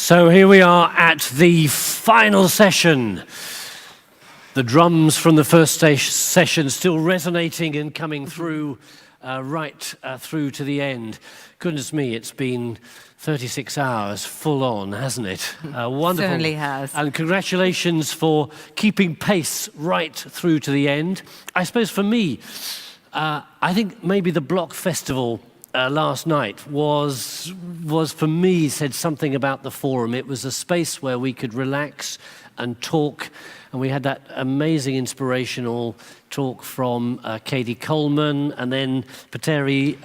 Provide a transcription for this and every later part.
So here we are at the final session. The drums from the first session still resonating and coming through right through to the end. Goodness me, it's been 36 hours full on, hasn't it? Wonderful. Certainly has. And congratulations for keeping pace right through to the end. I suppose for me, I think maybe the Block Festival last night was for me said something about the forum. It was a space where we could relax and talk, and we had that amazing inspirational talk from Katie Coleman, and then Petteri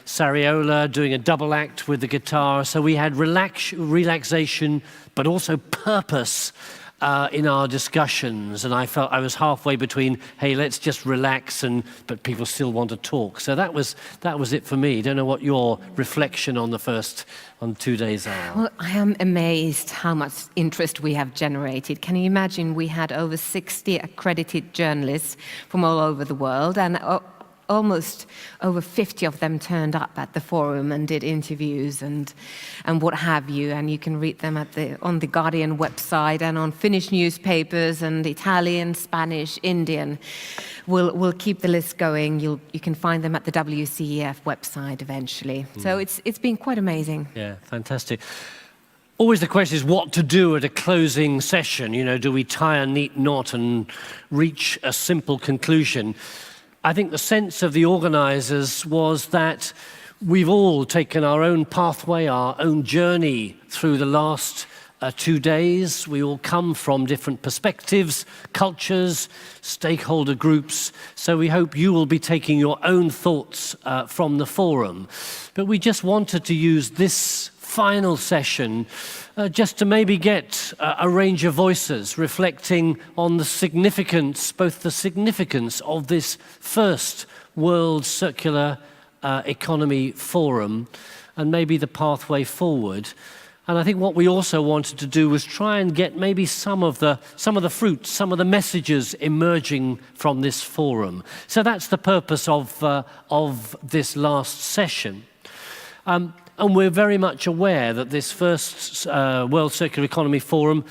Sariola doing a double act with the guitar. So we had relaxation, but also purpose in our discussions, and I felt I was halfway between, hey, let's just relax, but people still want to talk. So that was it for me. Don't know what your reflection on 2 days are. Well, I am amazed how much interest we have generated. Can you imagine we had over 60 accredited journalists from all over the world, and almost over 50 of them turned up at the forum and did interviews and what have you, and you can read them on the Guardian website and on Finnish newspapers and Italian, Spanish, Indian. We'll keep the list going. You can find them at the WCEF website eventually. So it's been quite amazing. Yeah, fantastic. Always the question is what to do at a closing session. You know, do we tie a neat knot and reach a simple conclusion? I think the sense of the organizers was that we've all taken our own pathway, our own journey through the last 2 days. We all come from different perspectives, cultures, stakeholder groups. So we hope you will be taking your own thoughts from the forum. But we just wanted to use this final session just to maybe get a range of voices reflecting on the significance, both the significance of this first World Circular Economy Forum and maybe the pathway forward. And I think what we also wanted to do was try and get maybe some of the fruits, some of the messages emerging from this forum. So that's the purpose of this last session. And we're very much aware that this first World Circular Economy Forum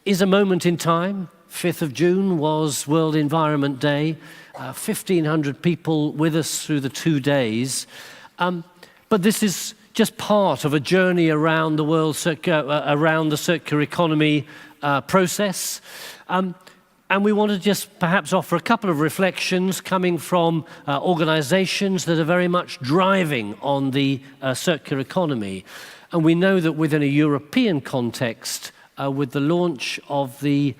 is a moment in time. 5th of June was World Environment Day. 1,500 people with us through the 2 days. But this is just part of a journey around the around the circular economy process. And we want to just perhaps offer a couple of reflections coming from organizations that are very much driving on the circular economy. And we know that within a European context, with the launch of the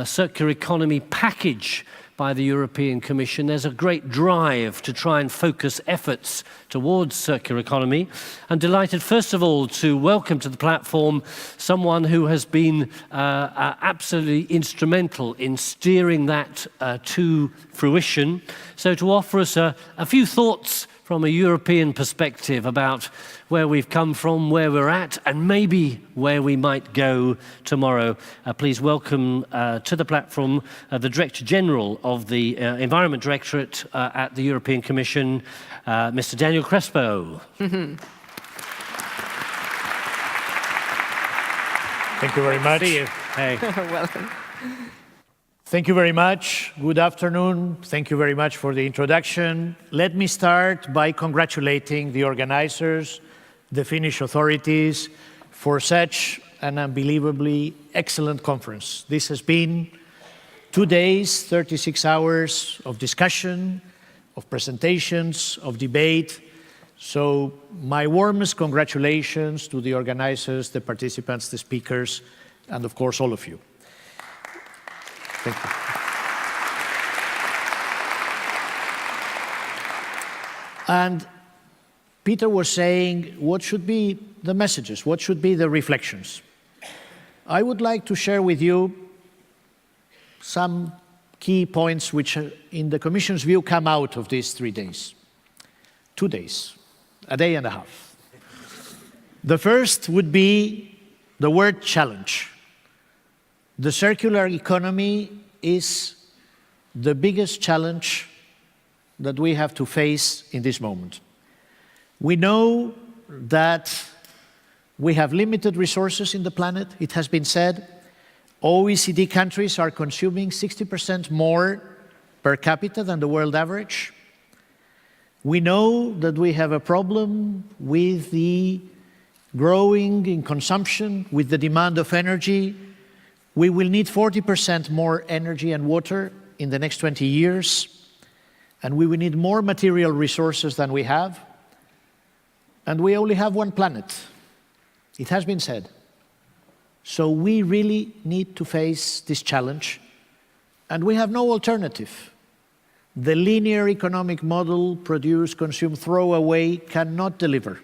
circular economy package by the European Commission, there's a great drive to try and focus efforts towards circular economy. I'm delighted, first of all, to welcome to the platform someone who has been absolutely instrumental in steering that to fruition. So to offer us a few thoughts from a European perspective about where we've come from, where we're at, and maybe where we might go tomorrow. Please welcome to the platform the Director General of the Environment Directorate at the European Commission, Mr. Daniel Crespo. Thank you very much. See you. Hey. Welcome. Thank you very much. Good afternoon. Thank you very much for the introduction. Let me start by congratulating the organizers, the Finnish authorities, for such an unbelievably excellent conference. This has been 2 days, 36 hours of discussion, of presentations, of debate. So my warmest congratulations to the organizers, the participants, the speakers, and of course all of you. Thank you. And Peter was saying, what should be the messages? What should be the reflections? I would like to share with you some key points which, in the Commission's view, come out of these 3 days. 2 days, a day and a half. The first would be the word challenge. The circular economy is the biggest challenge that we have to face in this moment. We know that We have limited resources in the planet. It has been said, OECD countries are consuming 60% more per capita than the world average. We know that we have a problem with the growing in consumption, with the demand of energy. We will need 40% more energy and water in the next 20 years, and we will need more material resources than we have. And we only have one planet. It has been said. So we really need to face this challenge, and we have no alternative. The linear economic model, produce, consume, throw away, cannot deliver.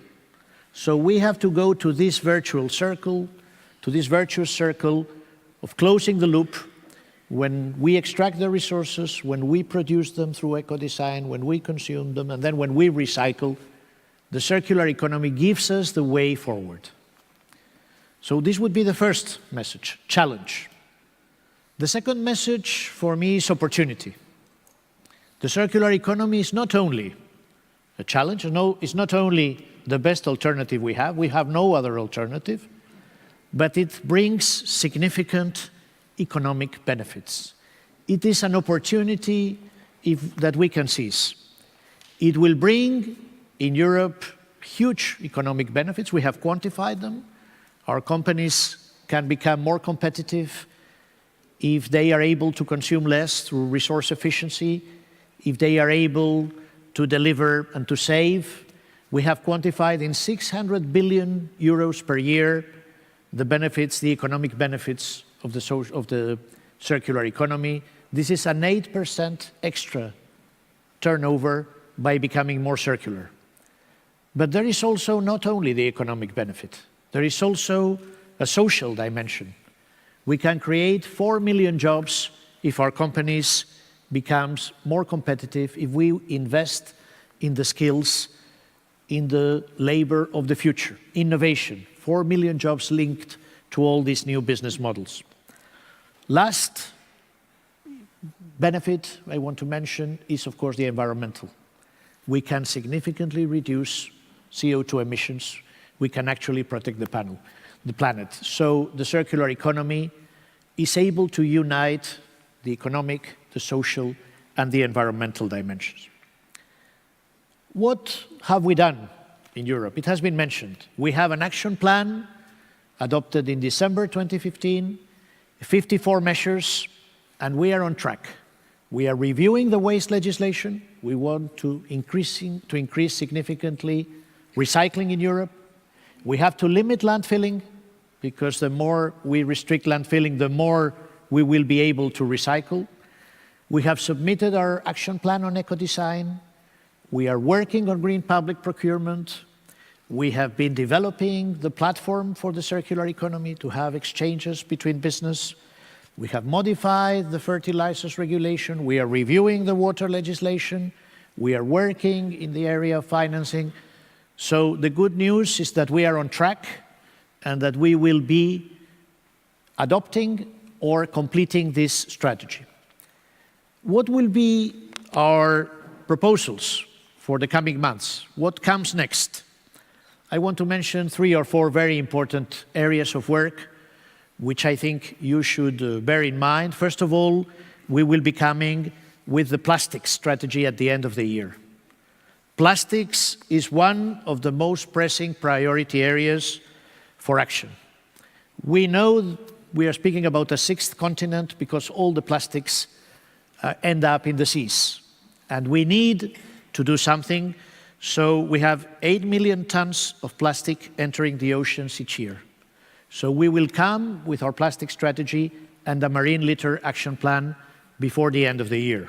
So we have to go to this virtuous circle of closing the loop. When we extract the resources, when we produce them through eco-design, when we consume them, and then when we recycle, the circular economy gives us the way forward. So this would be the first message, challenge. The second message for me is opportunity. The circular economy is not only a challenge, it's not only the best alternative we have no other alternative, but it brings significant economic benefits. It is an opportunity that we can seize. It will bring in Europe huge economic benefits. We have quantified them. Our companies can become more competitive if they are able to consume less through resource efficiency, if they are able to deliver and to save. We have quantified in 600 billion euros per year the benefits, the economic benefits of the circular economy. This is an 8% extra turnover by becoming more circular. But there is also not only the economic benefit, there is also a social dimension. We can create 4 million jobs if our companies become more competitive, if we invest in the skills, in the labor of the future, innovation, 4 million jobs linked to all these new business models. Last benefit I want to mention is, of course, the environmental. We can significantly reduce CO2 emissions. We can actually protect the planet. So the circular economy is able to unite the economic, the social, and the environmental dimensions. What have we done in Europe? It has been mentioned. We have an action plan adopted in December 2015, 54 measures, and we are on track. We are reviewing the waste legislation. We want to increase significantly recycling in Europe. We have to limit landfilling, because the more we restrict landfilling, the more we will be able to recycle. We have submitted our action plan on eco-design. We are working on green public procurement. We have been developing the platform for the circular economy to have exchanges between business. We have modified the fertilizers regulation. We are reviewing the water legislation. We are working in the area of financing. So the good news is that we are on track and that we will be adopting or completing this strategy. What will be our proposals for the coming months? What comes next? I want to mention 3 or 4 very important areas of work which I think you should bear in mind. First of all, we will be coming with the plastics strategy at the end of the year. Plastics is one of the most pressing priority areas for action. We know we are speaking about a 6th continent because all the plastics end up in the seas. And we need to do something. So we have 8 million tons of plastic entering the oceans each year. So we will come with our plastic strategy and a marine litter action plan before the end of the year.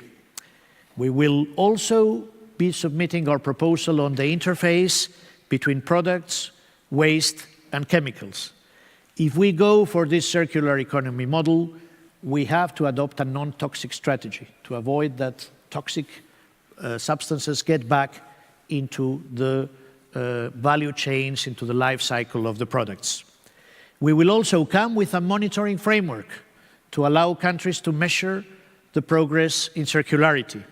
We will also be submitting our proposal on the interface between products, waste, and chemicals. If we go for this circular economy model, we have to adopt a non-toxic strategy to avoid that toxic substances get back into the value chains, into the life cycle of the products. We will also come with a monitoring framework to allow countries to measure the progress in circularity.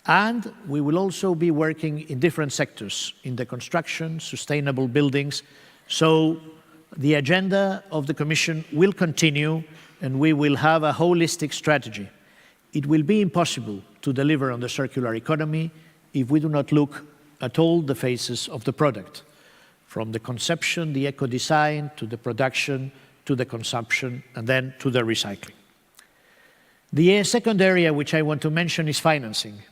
And we will also be working in different sectors, in the construction, sustainable buildings, So the agenda of the Commission will continue, and we will have a holistic strategy. It will be impossible to deliver on the circular economy if we do not look at all the phases of the product, from the conception, the eco-design, to the production, to the consumption, and then to the recycling. The second area which I want to mention is financing.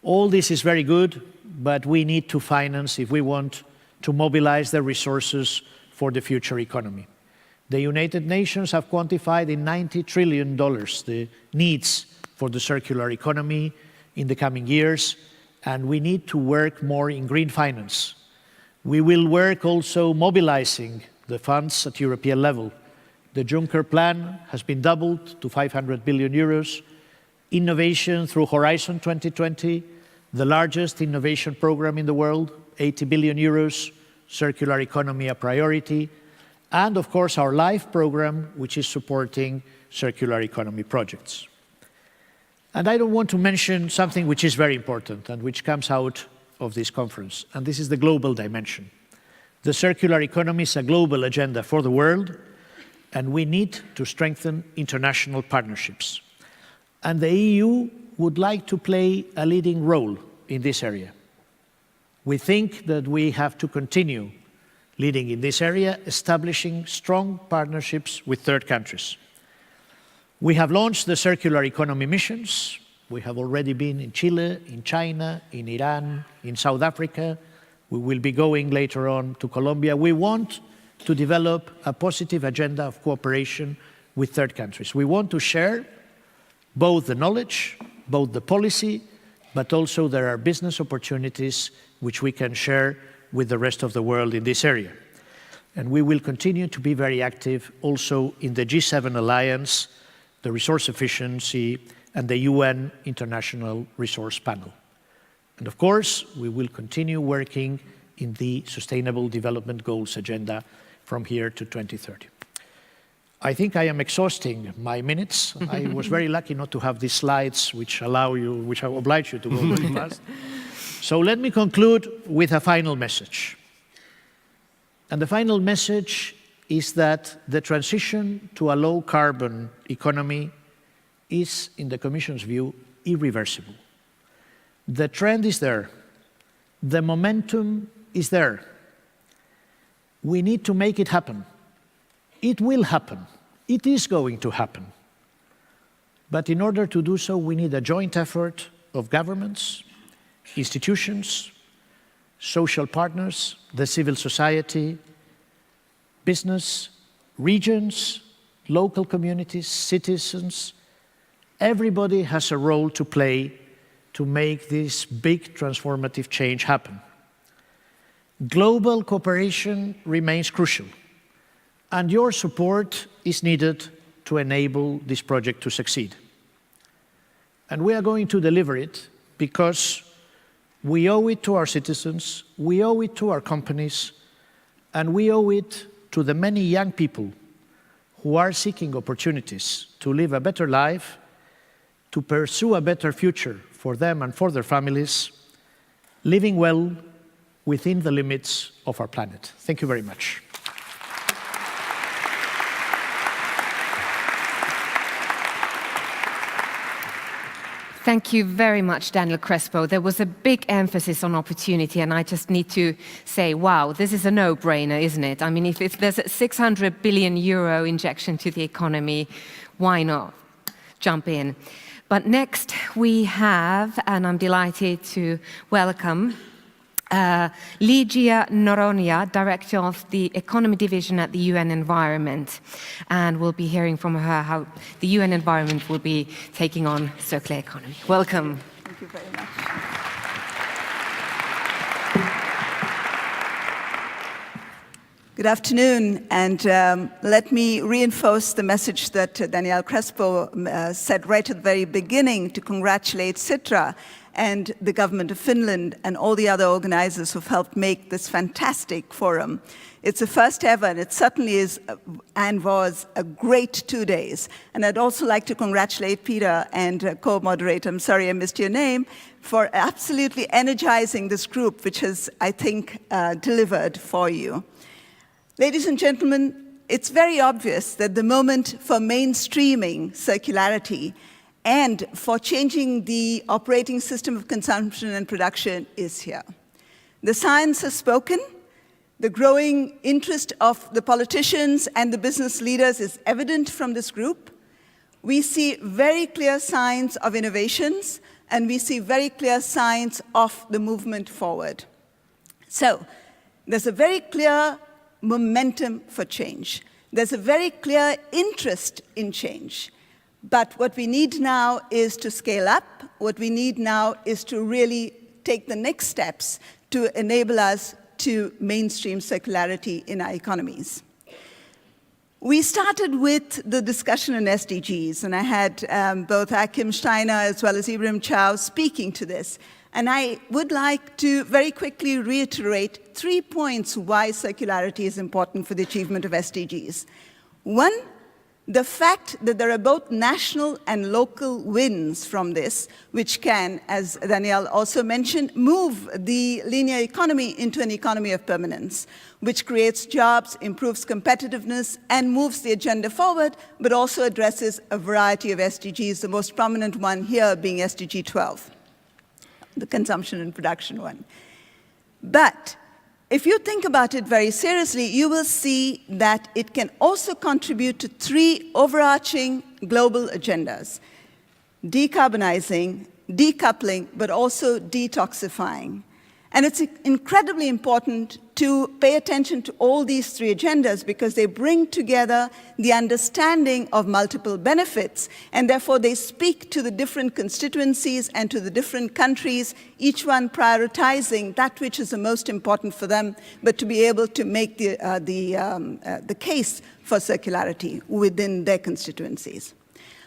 All this is very good, but we need to finance if we want to mobilize the resources for the future economy. The United Nations have quantified in $90 trillion the needs for the circular economy in the coming years, and we need to work more in green finance. We will work also mobilizing the funds at European level. The Juncker plan has been doubled to 500 billion euros. Innovation through Horizon 2020, the largest innovation program in the world, 80 billion euros, circular economy a priority, and of course our LIFE program, which is supporting circular economy projects. And I don't want to mention something which is very important and which comes out of this conference, and this is the global dimension. The circular economy is a global agenda for the world, and we need to strengthen international partnerships. And the EU would like to play a leading role in this area. We think that we have to continue leading in this area, establishing strong partnerships with third countries. We have launched the circular economy missions. We have already been in Chile, in China, in Iran, in South Africa. We will be going later on to Colombia. We want to develop a positive agenda of cooperation with third countries. We want to share both the knowledge, both the policy, but also there are business opportunities which we can share with the rest of the world in this area. And we will continue to be very active also in the G7 alliance, the resource efficiency, and the UN International Resource Panel. And of course, we will continue working in the Sustainable Development Goals agenda from here to 2030. I think I am exhausting my minutes. I was very lucky not to have these slides which oblige you to go very fast. So let me conclude with a final message. And the final message is that the transition to a low-carbon economy is, in the Commission's view, irreversible. The trend is there. The momentum is there. We need to make it happen. It will happen. It is going to happen. But in order to do so, we need a joint effort of governments, institutions, social partners, the civil society, business, regions, local communities, citizens. Everybody has a role to play to make this big transformative change happen. Global cooperation remains crucial, and your support is needed to enable this project to succeed. And we are going to deliver it because we owe it to our citizens, we owe it to our companies, and we owe it to the many young people who are seeking opportunities to live a better life, to pursue a better future for them and for their families, living well within the limits of our planet. Thank you very much. Thank you very much, Daniel Crespo. There was a big emphasis on opportunity, and I just need to say, wow, this is a no-brainer, isn't it? I mean, if there's a 600 billion euro injection to the economy, why not jump in? But next we have, and I'm delighted to welcome, Ligia Noronia, Director of the Economy Division at the UN Environment. And we'll be hearing from her how the UN Environment will be taking on circular economy. Welcome. Thank you very much. Good afternoon, and let me reinforce the message that Daniel Crespo said right at the very beginning, to congratulate Sitra and the government of Finland and all the other organizers who've helped make this fantastic forum. It's the first ever, and it certainly is and was a great 2 days. And I'd also like to congratulate Peter and co-moderator, I'm sorry I missed your name, for absolutely energizing this group, which has, I think, delivered for you. Ladies and gentlemen, it's very obvious that the moment for mainstreaming circularity and for changing the operating system of consumption and production is here. The science has spoken. The growing interest of the politicians and the business leaders is evident from this group. We see very clear signs of innovations, and we see very clear signs of the movement forward. So there's a very clear momentum for change. There's a very clear interest in change. But what we need now is to scale up. What we need now is to really take the next steps to enable us to mainstream circularity in our economies. We started with the discussion on SDGs, and I had both Akim Steiner as well as Ibrahim Chow speaking to this. And I would like to very quickly reiterate 3 points why circularity is important for the achievement of SDGs. One, the fact that there are both national and local wins from this, which can, as Danielle also mentioned, move the linear economy into an economy of permanence, which creates jobs, improves competitiveness, and moves the agenda forward, but also addresses a variety of SDGs, the most prominent one here being SDG 12, the consumption and production one. But if you think about it very seriously, you will see that it can also contribute to 3 overarching global agendas: decarbonizing, decoupling, but also detoxifying. And it's incredibly important to pay attention to all these 3 agendas because they bring together the understanding of multiple benefits, and therefore they speak to the different constituencies and to the different countries, each one prioritizing that which is the most important for them, but to be able to make the case for circularity within their constituencies.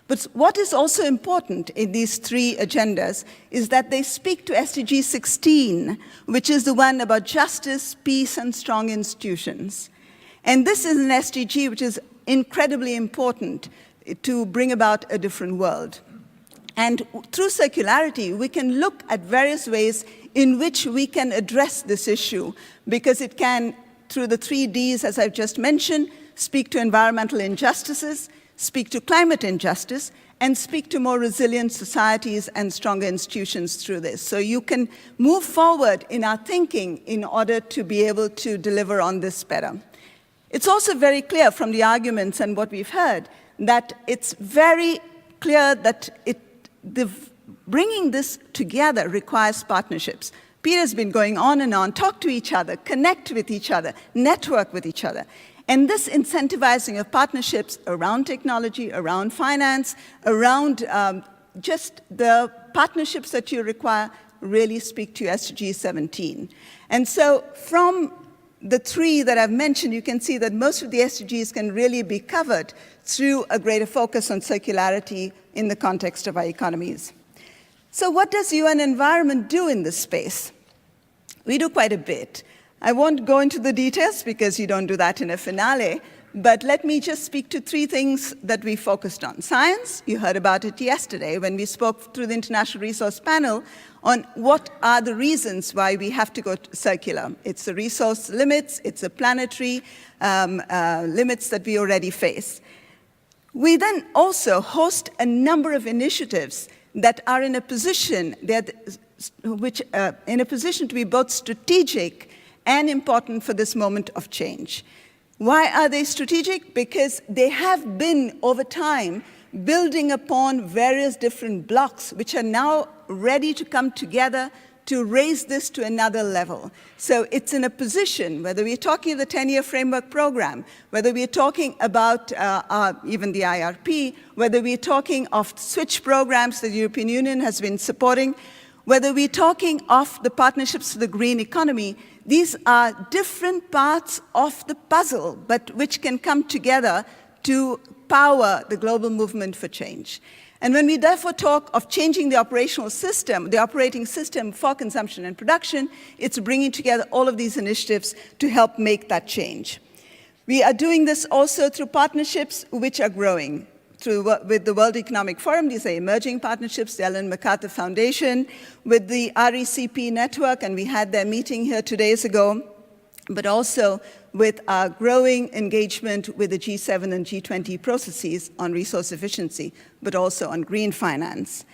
But what is also important in these 3 agendas is that they speak to SDG 16, which is the one about justice, peace, and strong institutions. And this is an SDG which is incredibly important to bring about a different world. And through circularity, we can look at various ways in which we can address this issue, because it can, through the 3 Ds, as I've just mentioned, speak to environmental injustices, speak to climate injustice, and speak to more resilient societies and stronger institutions through this. So you can move forward in our thinking in order to be able to deliver on this better. It's also very clear from the arguments and what we've heard that it's very clear that bringing this together requires partnerships. Peter's been going on and on, talk to each other, connect with each other, network with each other. And this incentivizing of partnerships around technology, around finance, around just the partnerships that you require really speak to SDG 17. And so from the 3 that I've mentioned, you can see that most of the SDGs can really be covered through a greater focus on circularity in the context of our economies. So what does UN Environment do in this space? We do quite a bit. I won't go into the details because you don't do that in a finale, but let me just speak to 3 things that we focused on. Science, you heard about it yesterday when we spoke through the International Resource Panel on what are the reasons why we have to go circular. It's the resource limits, it's the planetary limits that we already face. We then also host a number of initiatives that are in a position, in a position to be both strategic and important for this moment of change. Why are they strategic? Because they have been, over time, building upon various different blocks, which are now ready to come together to raise this to another level. So it's in a position, whether we're talking of the 10-year framework program, whether we're talking about even the IRP, whether we're talking of switch programs that the European Union has been supporting, whether we're talking of the partnerships for the green economy, these are different parts of the puzzle, but which can come together to power the global movement for change. And when we therefore talk of changing the operational system, the operating system for consumption and production, it's bringing together all of these initiatives to help make that change. We are doing this also through partnerships which are growing. With the World Economic Forum, these are emerging partnerships, the Ellen MacArthur Foundation, with the RECP network, and we had their meeting here 2 days ago, but also with our growing engagement with the G7 and G20 processes on resource efficiency, but also on green finance.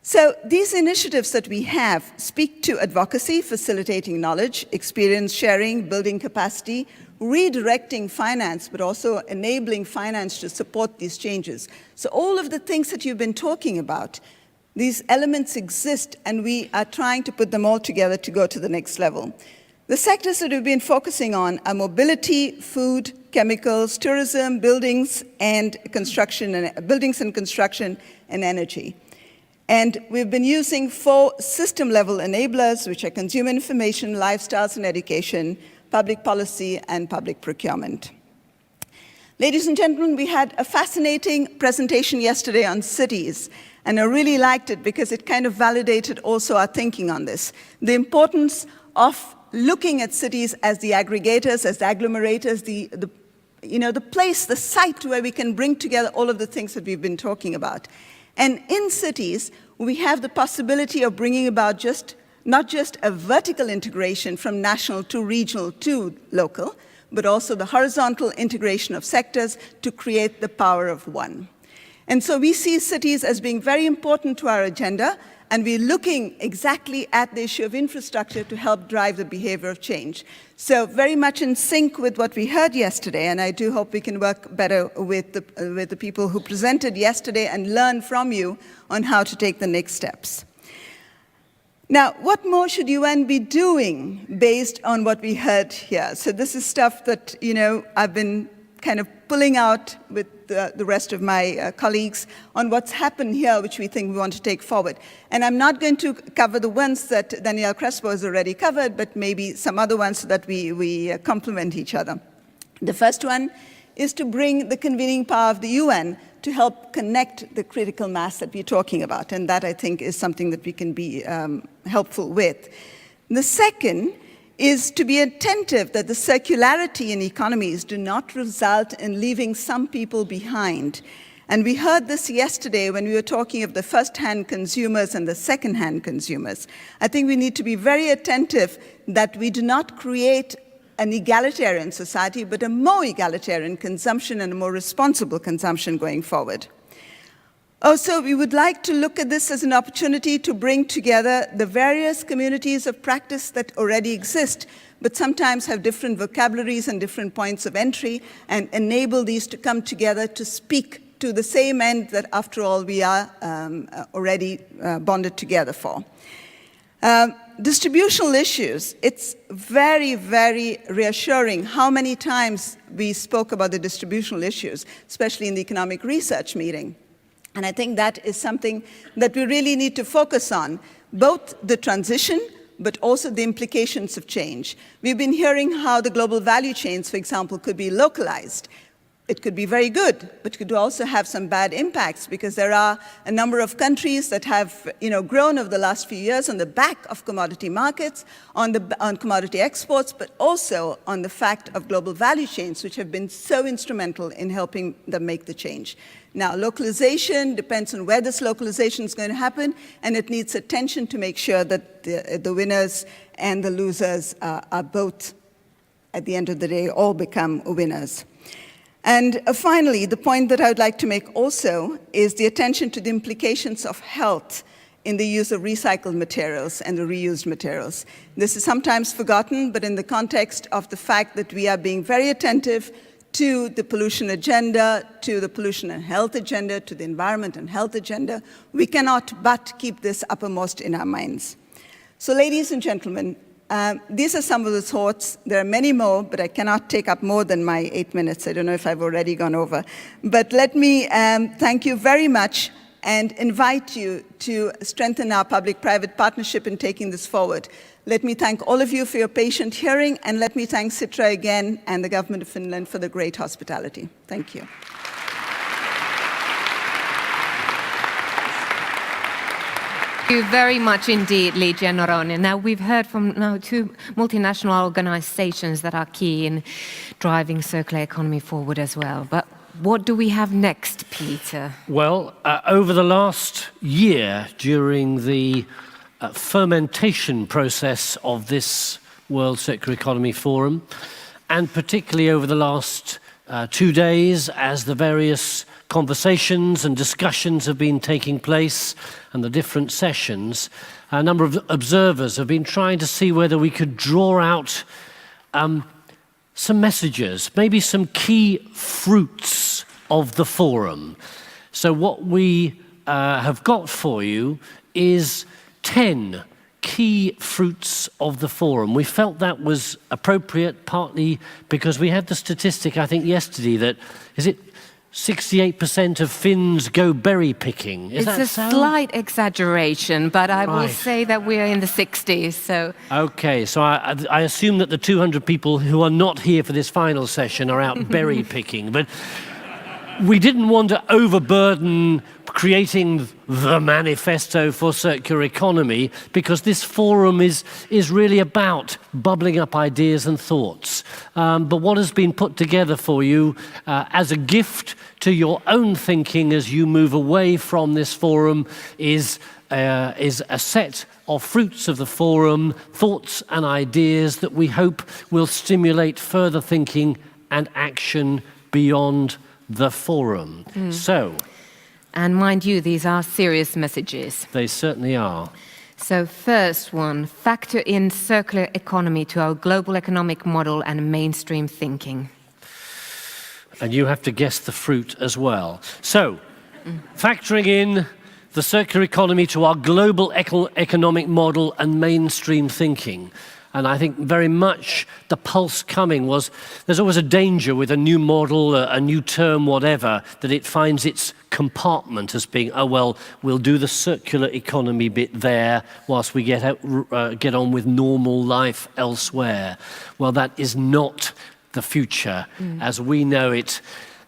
So these initiatives that we have speak to advocacy, facilitating knowledge, experience sharing, building capacity, redirecting finance, but also enabling finance to support these changes. So all of the things that you've been talking about, these elements exist, and we are trying to put them all together to go to the next level. The sectors that we've been focusing on are mobility, food, chemicals, tourism, buildings and construction, and energy. And we've been using 4 system-level enablers, which are consumer information, lifestyles and education, public policy, and public procurement. Ladies and gentlemen, we had a fascinating presentation yesterday on cities, and I really liked it because it kind of validated also our thinking on this. The importance of looking at cities as the aggregators, as the agglomerators, the place, the site where we can bring together all of the things that we've been talking about. And in cities, we have the possibility of bringing about not just a vertical integration from national to regional to local, but also the horizontal integration of sectors to create the power of one. And so we see cities as being very important to our agenda, and we're looking exactly at the issue of infrastructure to help drive the behavior of change. So very much in sync with what we heard yesterday, and I do hope we can work better with the people who presented yesterday and learn from you on how to take the next steps. Now, what more should UN be doing based on what we heard here? So this is stuff that, I've been kind of pulling out with the rest of my colleagues on what's happened here, which we think we want to take forward. And I'm not going to cover the ones that Daniel Crespo has already covered, but maybe some other ones so that we complement each other. The first one is to bring the convening power of the UN to help connect the critical mass that we're talking about. And that, I think, is something that we can be helpful with. The second is to be attentive that the circularity in economies do not result in leaving some people behind. And we heard this yesterday when we were talking of the first-hand consumers and the second-hand consumers. I think we need to be very attentive that we do not create an egalitarian society, but a more egalitarian consumption and a more responsible consumption going forward. Also, we would like to look at this as an opportunity to bring together the various communities of practice that already exist, but sometimes have different vocabularies and different points of entry, and enable these to come together to speak to the same end that, after all, we are already bonded together for. Distributional issues, it's very, very reassuring how many times we spoke about the distributional issues, especially in the economic research meeting. And I think that is something that we really need to focus on, both the transition, but also the implications of change. We've been hearing how the global value chains, for example, could be localized. It could be very good, but could also have some bad impacts, because there are a number of countries that have grown over the last few years on the back of commodity markets, on commodity exports, but also on the fact of global value chains, which have been so instrumental in helping them make the change. Now, localization depends on where this localization is going to happen, and it needs attention to make sure that the winners and the losers are both, at the end of the day, all become winners. And finally, the point that I would like to make also is the attention to the implications of health in the use of recycled materials and the reused materials. This is sometimes forgotten, but in the context of the fact that we are being very attentive to the pollution agenda, to the pollution and health agenda, to the environment and health agenda, we cannot but keep this uppermost in our minds. So, ladies and gentlemen, these are some of the thoughts. There are many more, but I cannot take up more than my 8 minutes. I don't know if I've already gone over. But let me thank you very much and invite you to strengthen our public-private partnership in taking this forward. Let me thank all of you for your patient hearing, and let me thank Sitra again and the government of Finland for the great hospitality. Thank you. Thank you very much indeed, Ligia Noroni. Now, we've heard from two multinational organizations that are key in driving circular economy forward as well. But what do we have next, Peter? Well, over the last year, during the fermentation process of this World Circular Economy Forum, and particularly over the last 2 days, as the various conversations and discussions have been taking place and the different sessions, a number of observers have been trying to see whether we could draw out some messages, maybe some key fruits of the forum. So what we have got for you is 10 key fruits of the forum. We felt that was appropriate, partly because we had the statistic, I think, yesterday that, is it 68% of Finns go berry picking? Is that so? It's a slight exaggeration, but I will Right. say that we are in the 60s, so... Okay, so I assume that the 200 people who are not here for this final session are out berry picking, but we didn't want to overburden creating the manifesto for circular economy, because this forum is really about bubbling up ideas and thoughts. But what has been put together for you as a gift to your own thinking as you move away from this forum is a set of fruits of the forum, thoughts and ideas that we hope will stimulate further thinking and action beyond the forum. So, And mind you, these are serious messages. they certainly are. So first one, factor in circular economy to our global economic model and mainstream thinking. And you have to guess the fruit as well. So, factoring in the circular economy to our global economic model and mainstream thinking. And I think very much the pulse coming was, there's always a danger with a new model, a new term, whatever, that it finds its compartment as being, oh, well, we'll do the circular economy bit there whilst we get on with normal life elsewhere. Well, that is not the future. As we know it,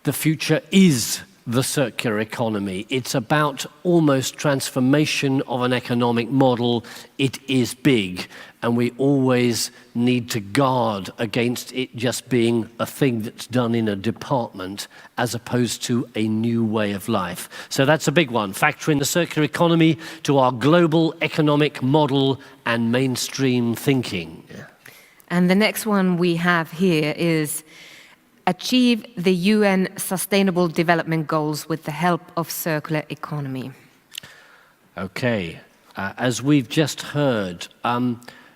the future is the circular economy. It's about almost transformation of an economic model. It is big, and we always need to guard against it just being a thing that's done in a department as opposed to a new way of life. So that's a big one. Factor in the circular economy to our global economic model and mainstream thinking. And the next one we have here is achieve the UN Sustainable Development Goals with the help of circular economy. Okay, as we've just heard,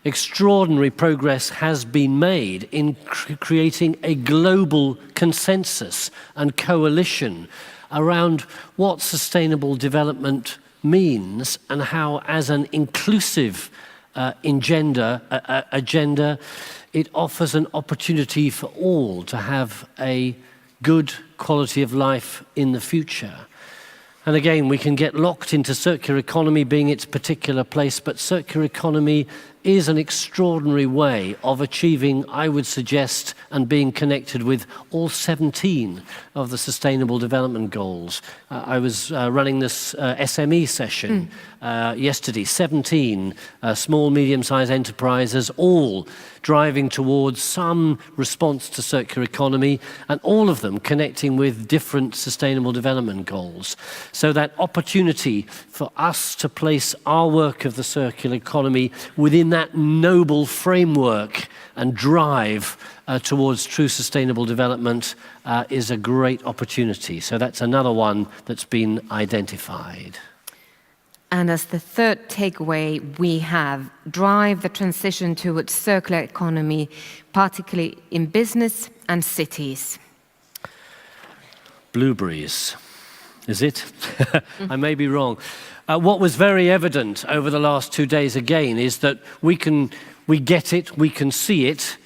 extraordinary progress has been made in creating a global consensus and coalition around what sustainable development means and how, as an inclusive agenda, it offers an opportunity for all to have a good quality of life in the future. And again, we can get locked into circular economy being its particular place, but circular economy is an extraordinary way of achieving, I would suggest, and being connected with all 17 of the Sustainable Development Goals. I was running this SME session yesterday, 17 small, medium-sized enterprises, all driving towards some response to circular economy, and all of them connecting with different Sustainable Development Goals. So that opportunity for us to place our work of the circular economy within that noble framework and drive towards true sustainable development is a great opportunity. So that's another one that's been identified. And as the third takeaway, we have drive the transition towards circular economy, particularly in business and cities. Blueberries, is it? I may be wrong. What was very evident over the last 2 days again is that we get it, we can see it,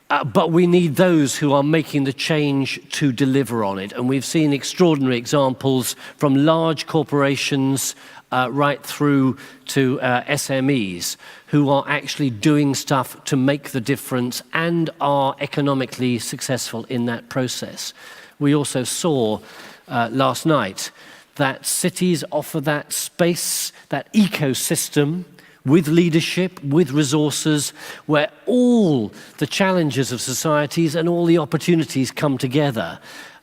but we need those who are making the change to deliver on it. And we've seen extraordinary examples from large corporations right through to SMEs who are actually doing stuff to make the difference and are economically successful in that process. We also saw last night that cities offer that space, that ecosystem, with leadership, with resources, where all the challenges of societies and all the opportunities come together.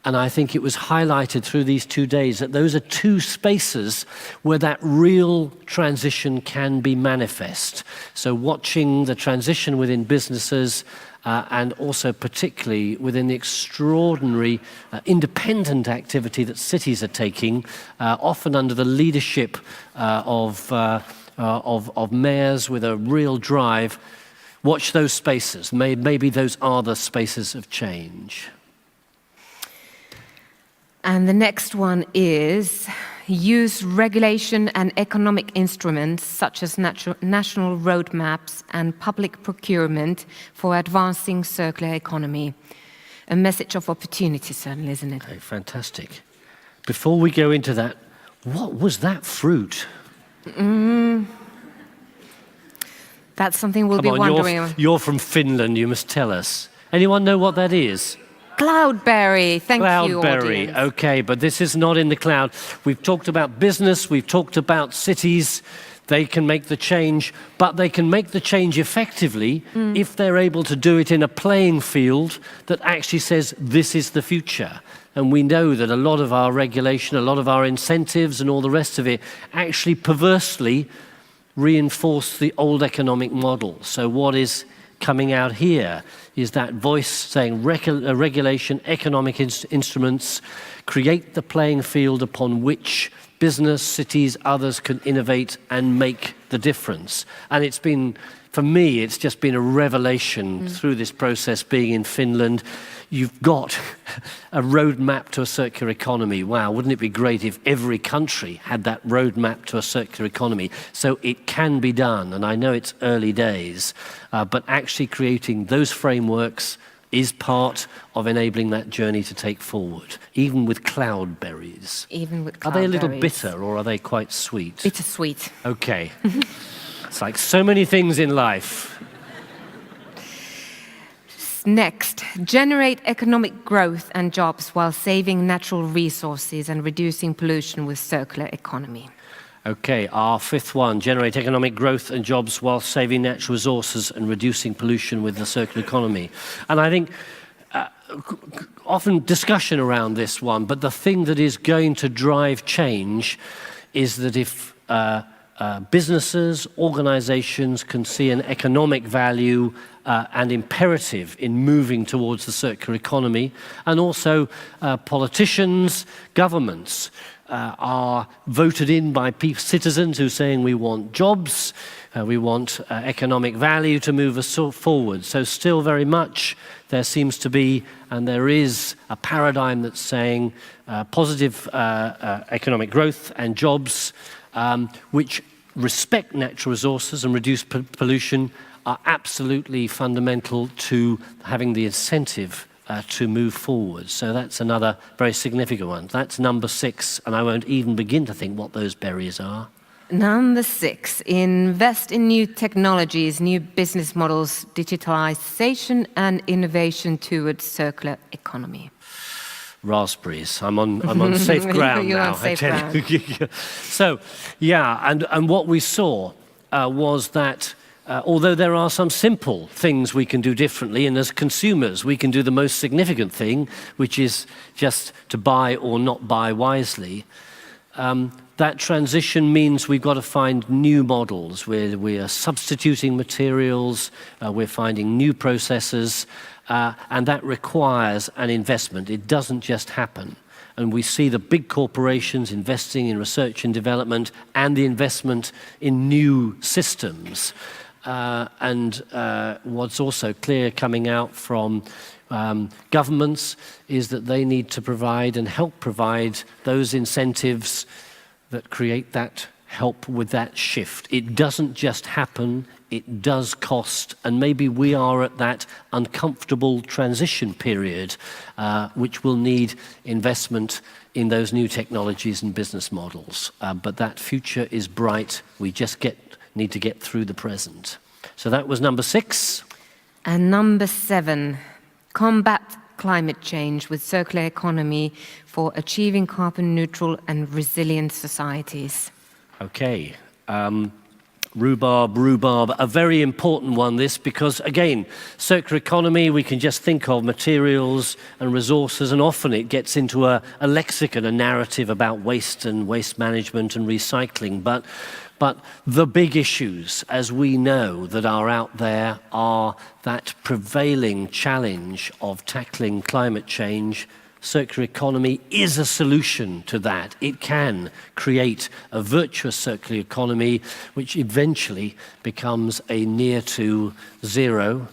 And I think it was highlighted through these 2 days that those are two spaces where that real transition can be manifest. So watching the transition within businesses and also particularly within the extraordinary independent activity that cities are taking, often under the leadership of mayors with a real drive. Watch those spaces. Maybe those are the spaces of change. And the next one is use regulation and economic instruments such as national roadmaps and public procurement for advancing circular economy. A message of opportunity, certainly, isn't it? Okay, fantastic. Before we go into that, what was that fruit? That's something we'll be wondering. You're from Finland, you must tell us. Anyone know what that is? Cloudberry, thank you, Cloudberry, audience. okay, but this is not in the cloud. We've talked about business, we've talked about cities. They can make the change, but they can make the change effectively if they're able to do it in a playing field that actually says this is the future. And we know that a lot of our regulation, a lot of our incentives and all the rest of it actually perversely reinforce the old economic model. So what is coming out here is that voice saying regulation, economic instruments, create the playing field upon which business, cities, others can innovate and make the difference. And it's been, for me, it's just been a revelation through this process being in Finland. You've got a roadmap to a circular economy. Wow, wouldn't it be great if every country had that roadmap to a circular economy? So it can be done, and I know it's early days, but actually creating those frameworks is part of enabling that journey to take forward, even with cloudberries. Even with cloudberries. Are they a little bitter or are they quite sweet? Bittersweet. Okay. It's like so many things in life. Next, generate economic growth and jobs while saving natural resources and reducing pollution with circular economy. Okay, our fifth one, generate economic growth and jobs while saving natural resources and reducing pollution with the circular economy. And I think often discussion around this one, but the thing that is going to drive change is that if businesses, organizations can see an economic value and imperative in moving towards the circular economy, and also politicians, governments are voted in by citizens who are saying we want jobs, we want economic value to move us forward. So still very much there seems to be, and there is, a paradigm that's saying positive economic growth and jobs which respect natural resources and reduce pollution are absolutely fundamental to having the incentive to move forward. So that's another very significant one. That's number 6, and I won't even begin to think what those berries are. Number 6, invest in new technologies, new business models, digitalization and innovation towards circular economy. Raspberries. I'm on safe ground You're now. on safe ground. So, yeah, and what we saw was that although there are some simple things we can do differently, and as consumers we can do the most significant thing, which is just to buy or not buy wisely, that transition means we've got to find new models where we are substituting materials, we're finding new processes, and that requires an investment. It doesn't just happen. And we see the big corporations investing in research and development and the investment in new systems. And what's also clear coming out from governments is that they need to provide and help provide those incentives that create that help with that shift. It doesn't just happen, it does cost, and maybe we are at that uncomfortable transition period which will need investment in those new technologies and business models. But that future is bright, we just need to get through the present. So that was number 6. And number 7, combat climate change with circular economy for achieving carbon neutral and resilient societies. Okay. Rhubarb, a very important one, this, because again, circular economy, we can just think of materials and resources, and often it gets into a lexicon, a narrative about waste and waste management and recycling. But the big issues, as we know, that are out there are that prevailing challenge of tackling climate change. Circular economy is a solution to that. It can create a virtuous circular economy which eventually becomes a near to zero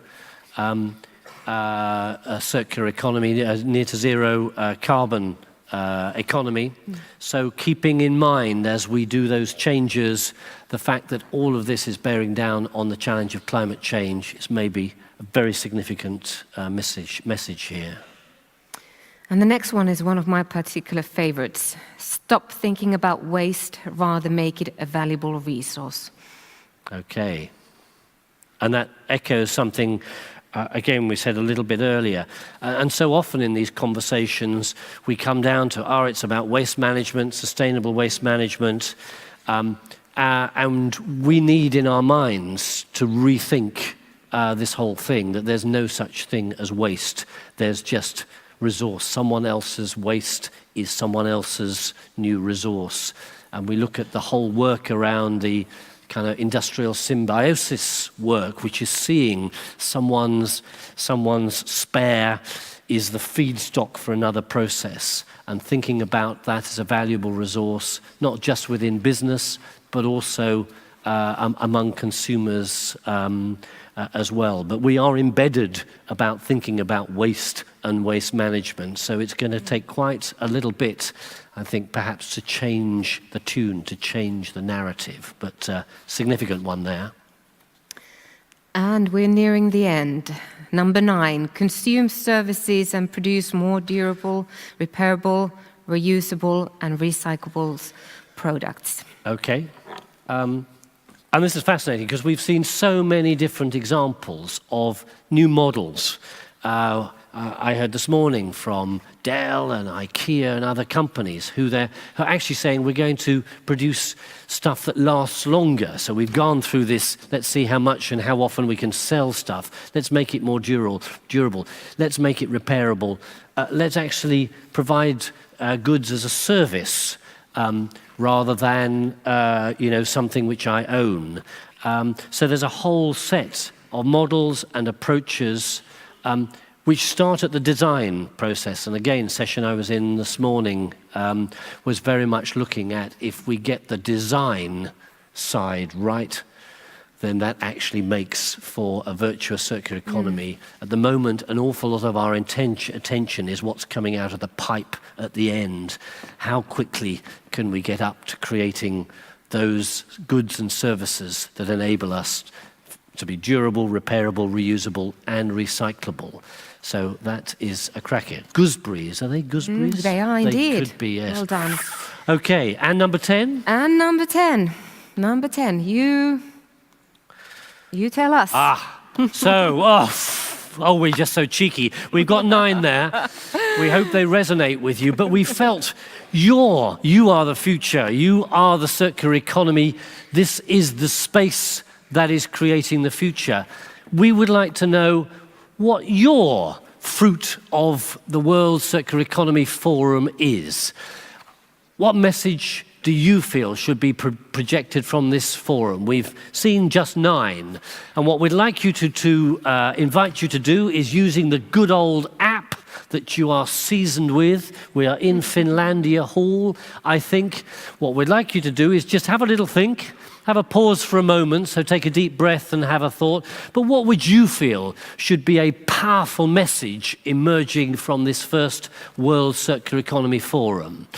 circular economy, near to zero carbon economy. So keeping in mind as we do those changes the fact that all of this is bearing down on the challenge of climate change is maybe a very significant message here. And the next one is one of my particular favorites. Stop thinking about waste, rather make it a valuable resource. Okay. And that echoes something, again, we said a little bit earlier. And so often in these conversations, we come down to, it's about waste management, sustainable waste management. And we need in our minds to rethink this whole thing, that there's no such thing as waste. There's just resource. Someone else's waste is someone else's new resource. And we look at the whole work around the kind of industrial symbiosis work, which is seeing someone's spare is the feedstock for another process, and thinking about that as a valuable resource, not just within business, but also among consumers as well. But we are embedded about thinking about waste and waste management. So it's going to take quite a little bit, I think, perhaps to change the tune, to change the narrative, but significant one there. And we're nearing the end. Number 9, consume services and produce more durable, repairable, reusable and recyclable products. Okay. And this is fascinating because we've seen so many different examples of new models. I heard this morning from Dell and IKEA and other companies who are actually saying we're going to produce stuff that lasts longer. So we've gone through this, let's see how much and how often we can sell stuff. Let's make it more durable. Let's make it repairable. Let's actually provide goods as a service rather than something which I own. So there's a whole set of models and approaches which start at the design process. And again, session I was in this morning was very much looking at if we get the design side right, then that actually makes for a virtuous circular economy. At the moment, an awful lot of our attention is what's coming out of the pipe at the end. How quickly can we get up to creating those goods and services that enable us to be durable, repairable, reusable, and recyclable? So that is a cracker. Gooseberries, are they gooseberries? They are indeed. They could be, yes. Well done. Okay, and number 10? And number 10. Number 10, you tell us. We're just so cheeky. We've got 9 there. We hope they resonate with you, but we felt you are the future. You are the circular economy. This is the space that is creating the future. We would like to know what your fruit of the World Circular Economy Forum is. What message do you feel should be projected from this forum? We've seen just 9. And what we'd like you to invite you to do is using the good old app that you are seasoned with. We are in Finlandia Hall, I think. What we'd like you to do is just have a little think, have a pause for a moment, so take a deep breath and have a thought. But what would you feel should be a powerful message emerging from this first World Circular Economy Forum?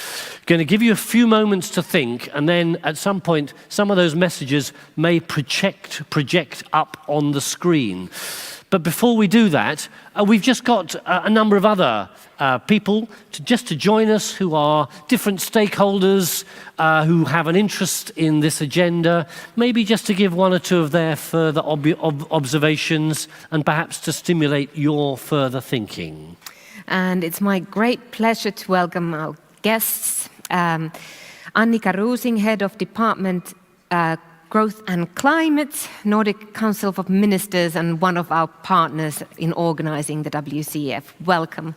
Going to give you a few moments to think, and then at some point, some of those messages may project up on the screen. But before we do that, we've just got a number of other people to join us who are different stakeholders who have an interest in this agenda, maybe just to give 1 or 2 of their further observations and perhaps to stimulate your further thinking. And it's my great pleasure to welcome our guests. Annika Roosing, Head of Department Growth and Climate, Nordic Council of Ministers, and one of our partners in organizing the WCEF. Welcome.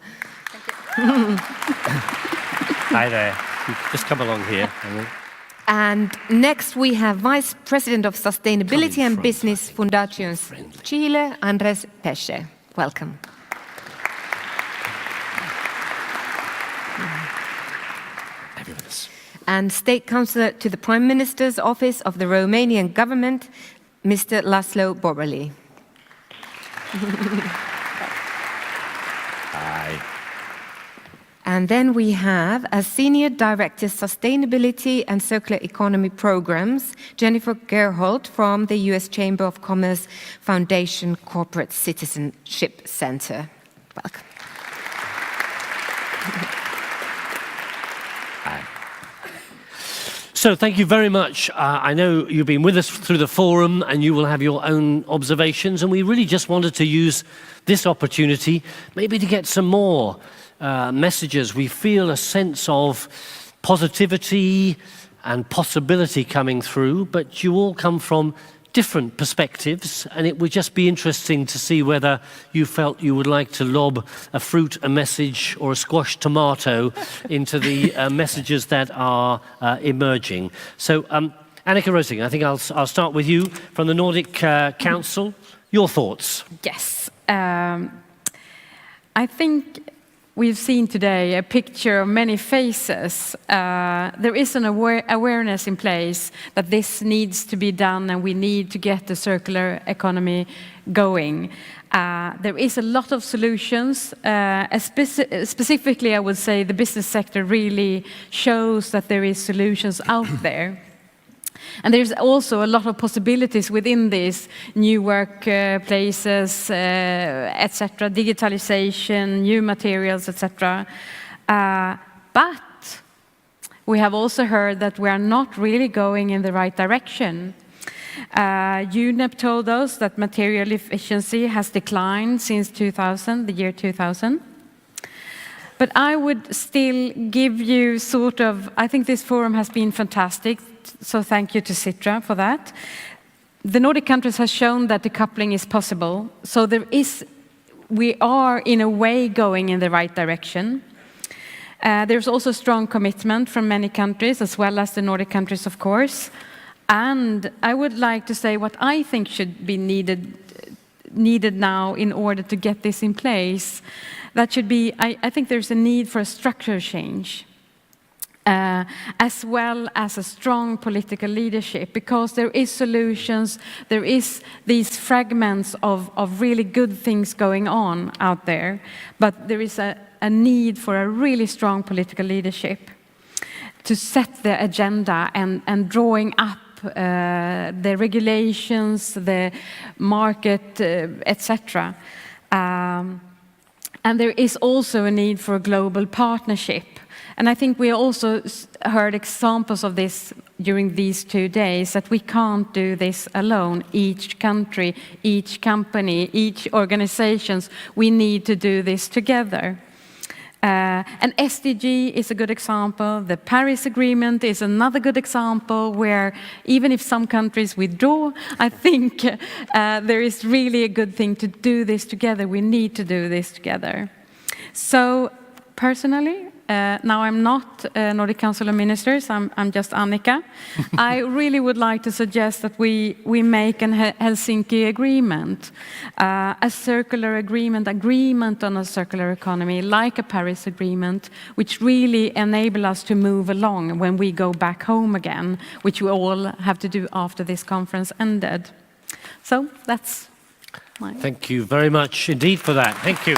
Hi there. Just come along here. And next we have Vice President of Sustainability and front, Business Fundations Chile, Andres Peche. Welcome. Have you with us? And State Councillor to the Prime Minister's Office of the Romanian Government, Mr. Laszlo Borbely. Hi. And then we have as Senior Director Sustainability and Circular Economy Programs, Jennifer Gerholt from the US Chamber of Commerce Foundation Corporate Citizenship Center. Welcome. So thank you very much. I know you've been with us through the forum and you will have your own observations, and we really just wanted to use this opportunity maybe to get some more messages. We feel a sense of positivity and possibility coming through, but you all come from different perspectives, and it would just be interesting to see whether you felt you would like to lob a fruit, a message, or a squashed tomato into the messages that are emerging. So, Annika Rosing, I think I'll start with you from the Nordic Council. Your thoughts? Yes. I think we've seen today a picture of many faces. There is an awareness in place that this needs to be done and we need to get the circular economy going. There is a lot of solutions. Specifically, I would say the business sector really shows that there is solutions out there. And there's also a lot of possibilities within these new workplaces, etc., digitalization, new materials, etc. But we have also heard that we are not really going in the right direction. UNEP told us that material efficiency has declined since 2000, the year 2000. But I would still give you sort of, I think this forum has been fantastic, so thank you to Citra for that. The Nordic countries have shown that decoupling is possible, so we are in a way going in the right direction. There's also strong commitment from many countries, as well as the Nordic countries, of course. And I would like to say what I think should be needed now in order to get this in place. That should be, I think there's a need for a structural change, as well as a strong political leadership, because there is solutions, there is these fragments of really good things going on out there, but there is a need for a really strong political leadership to set the agenda and drawing up the regulations, the market, etc. And there is also a need for a global partnership. And I think we also heard examples of this during these 2 days, that we can't do this alone. Each country, each company, each organizations, we need to do this together. And SDG is a good example. The Paris Agreement is another good example where even if some countries withdraw, I think there is really a good thing to do this together. We need to do this together. So personally, now I'm not Nordic Council of Ministers, I'm just Annika. I really would like to suggest that we make an Helsinki agreement, a circular agreement on a circular economy, like a Paris Agreement, which really enable us to move along when we go back home again, which we all have to do after this conference ended. So that's my... Thank you very much indeed for that. Thank you.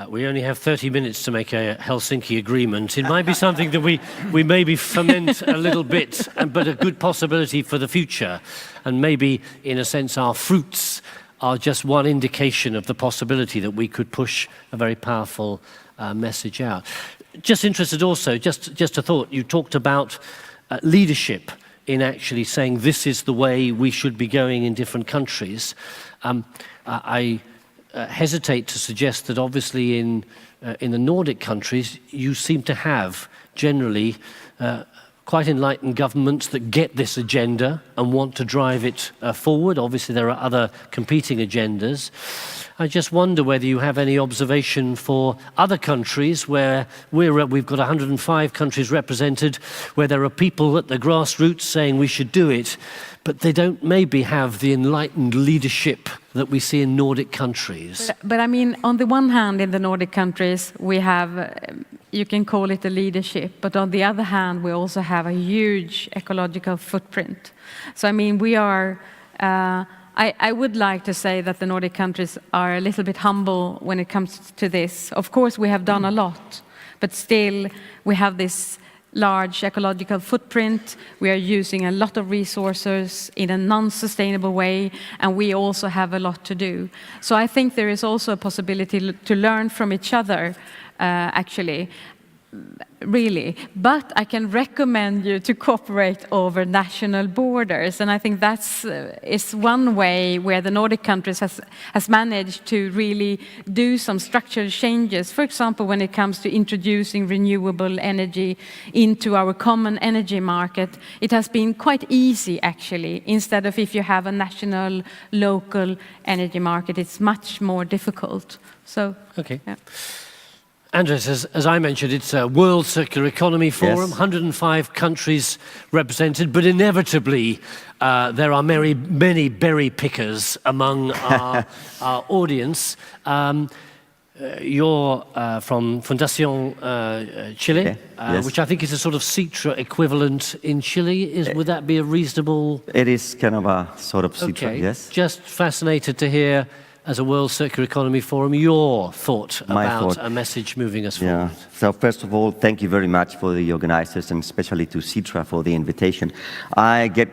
We only have 30 minutes to make a Helsinki agreement. It might be something that we maybe ferment a little bit, but a good possibility for the future. And maybe, in a sense, our fruits are just one indication of the possibility that we could push a very powerful message out. Just interested also, just a thought, you talked about leadership in actually saying this is the way we should be going in different countries. I hesitate to suggest that obviously in the Nordic countries, you seem to have generally quite enlightened governments that get this agenda and want to drive it forward. Obviously, there are other competing agendas. I just wonder whether you have any observation for other countries where we've got 105 countries represented, where there are people at the grassroots saying we should do it, but they don't maybe have the enlightened leadership that we see in Nordic countries. But I mean, on the one hand, in the Nordic countries, we have, you can call it a leadership, but on the other hand, we also have a huge ecological footprint. So I mean, we are, I would like to say that the Nordic countries are a little bit humble when it comes to this. Of course, we have done a lot, but still we have this large ecological footprint. We are using a lot of resources in a non-sustainable way, and we also have a lot to do. So I think there is also a possibility to learn from each other, actually. Really, but I can recommend you to cooperate over national borders, and I think that's is one way where the Nordic countries has managed to really do some structural changes. For example, when it comes to introducing renewable energy into our common energy market, it has been quite easy actually. Instead of if you have a national, local energy market, it's much more difficult. So, okay. Yeah. Andres, as I mentioned, it's a World Circular Economy Forum, Yes. 105 countries represented, but inevitably there are many berry pickers among our audience. You're from Fundación Chile, Okay. Yes. which I think is a sort of Citra equivalent in Chile. Would that be a reasonable... It is kind of a sort of Citra, Okay, yes. just fascinated to hear, as a World Circular Economy Forum, your thought My about thought. a message moving us Yeah. forward. So first of all, thank you very much for the organizers and especially to Citra for the invitation. I get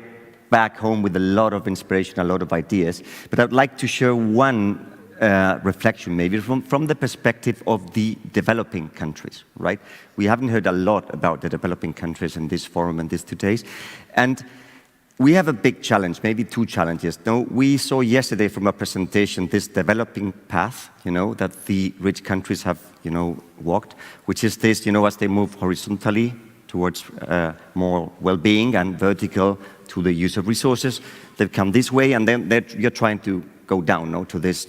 back home with a lot of inspiration, a lot of ideas, but I'd like to share one reflection maybe from the perspective of the developing countries, right? We haven't heard a lot about the developing countries in this forum and these 2 days. And we have a big challenge, maybe 2 challenges. No, we saw yesterday from a presentation this developing path, that the rich countries have, walked, which is this, as they move horizontally towards more well-being and vertical to the use of resources, they've come this way, and then you're trying to go down, to this,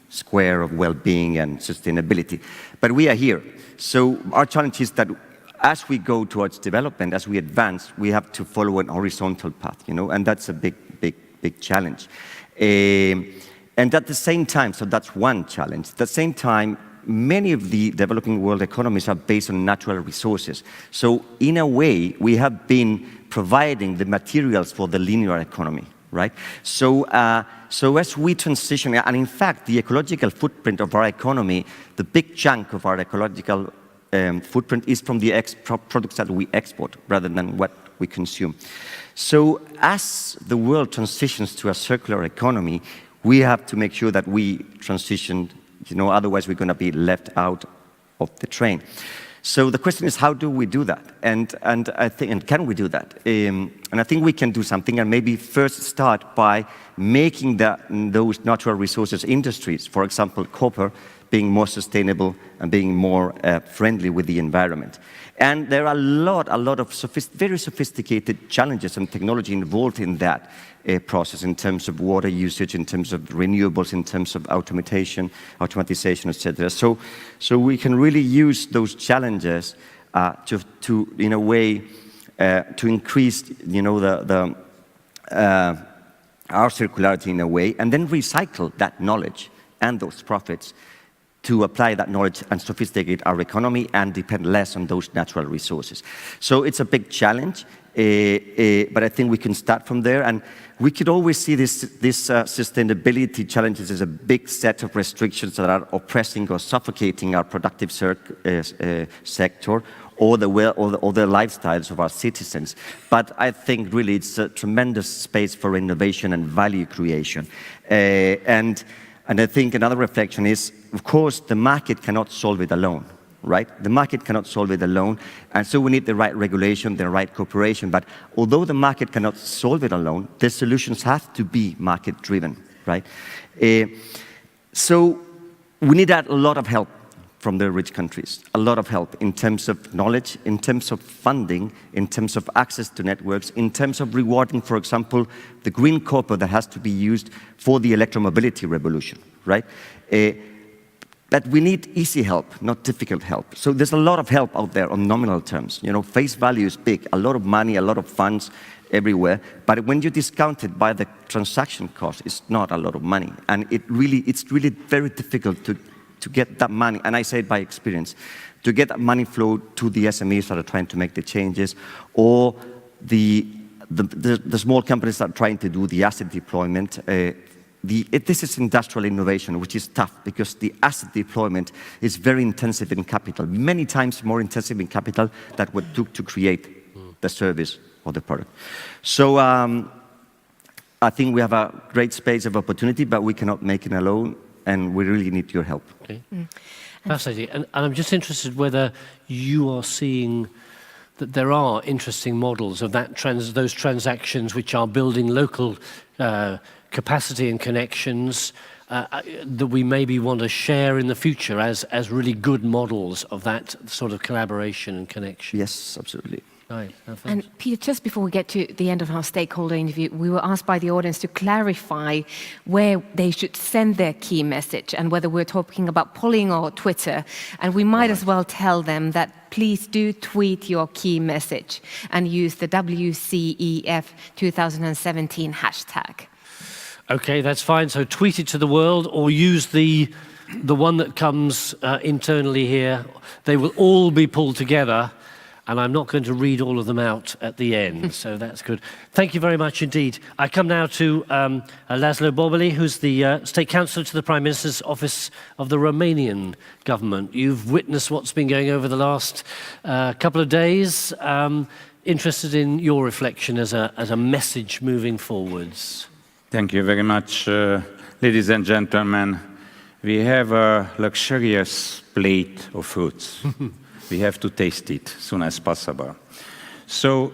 square of well-being and sustainability. But we are here. So our challenge is that as we go towards development, as we advance, we have to follow an horizontal path, and that's a big challenge. And at the same time, so that's one challenge. At the same time, many of the developing world economies are based on natural resources. So in a way, we have been providing the materials for the linear economy, right? So as we transition, and in fact, the ecological footprint of our economy, the big chunk of our ecological footprint is from the products that we export rather than what we consume. So as the world transitions to a circular economy, we have to make sure that we transition, otherwise we're going to be left out of the train. So the question is, how do we do that? And I think, and can we do that? And I think we can do something, and maybe first start by making those natural resources industries, for example, copper, being more sustainable and being more friendly with the environment. And there are a lot of very sophisticated challenges and technology involved in that process in terms of water usage, in terms of renewables, in terms of automatization, etc. So we can really use those challenges to in a way, to increase, our circularity in a way, and then recycle that knowledge and those profits to apply that knowledge and sophisticate our economy and depend less on those natural resources. So it's a big challenge, but I think we can start from there. And we could always see this sustainability challenges as a big set of restrictions that are oppressing or suffocating our productive sector or the lifestyles of our citizens. But I think really it's a tremendous space for innovation and value creation. And I think another reflection is, of course, the market cannot solve it alone, right? The market cannot solve it alone, and so we need the right regulation, the right cooperation. But although the market cannot solve it alone, the solutions have to be market-driven, right? So we need a lot of help from the rich countries, a lot of help in terms of knowledge, in terms of funding, in terms of access to networks, in terms of rewarding, for example, the green copper that has to be used for the electromobility revolution, right? But we need easy help, not difficult help. So there's a lot of help out there on nominal terms. You know, face value is big, a lot of money, a lot of funds everywhere. But when you discount it by the transaction cost, it's not a lot of money. And it's really very difficult to get that money, and I say it by experience, to get that money flow to the SMEs that are trying to make the changes, or the small companies that are trying to do the asset deployment. This is industrial innovation, which is tough because the asset deployment is very intensive in capital, many times more intensive in capital than what it took to create the service or the product. So I think we have a great space of opportunity, but we cannot make it alone, and we really need your help. Okay. Fascinating. And I'm just interested whether you are seeing that there are interesting models of those transactions which are building local capacity and connections that we maybe want to share in the future as really good models of that sort of collaboration and connection. Yes, absolutely. Right. And Peter, just before we get to the end of our stakeholder interview, we were asked by the audience to clarify where they should send their key message and whether we're talking about polling or Twitter. And we might as well tell them that please do tweet your key message and use the WCEF2017 hashtag. Okay, that's fine. So tweet it to the world or use the one that comes internally here. They will all be pulled together. And I'm not going to read all of them out at the end, so that's good. Thank you very much indeed. I come now to Laszlo Borbely, who's the State Counsellor to the Prime Minister's Office of the Romanian government. You've witnessed what's been going over the last couple of days. Interested in your reflection as a message moving forwards. Thank you very much, ladies and gentlemen. We have a luxurious plate of fruits. We have to taste it as soon as possible. So,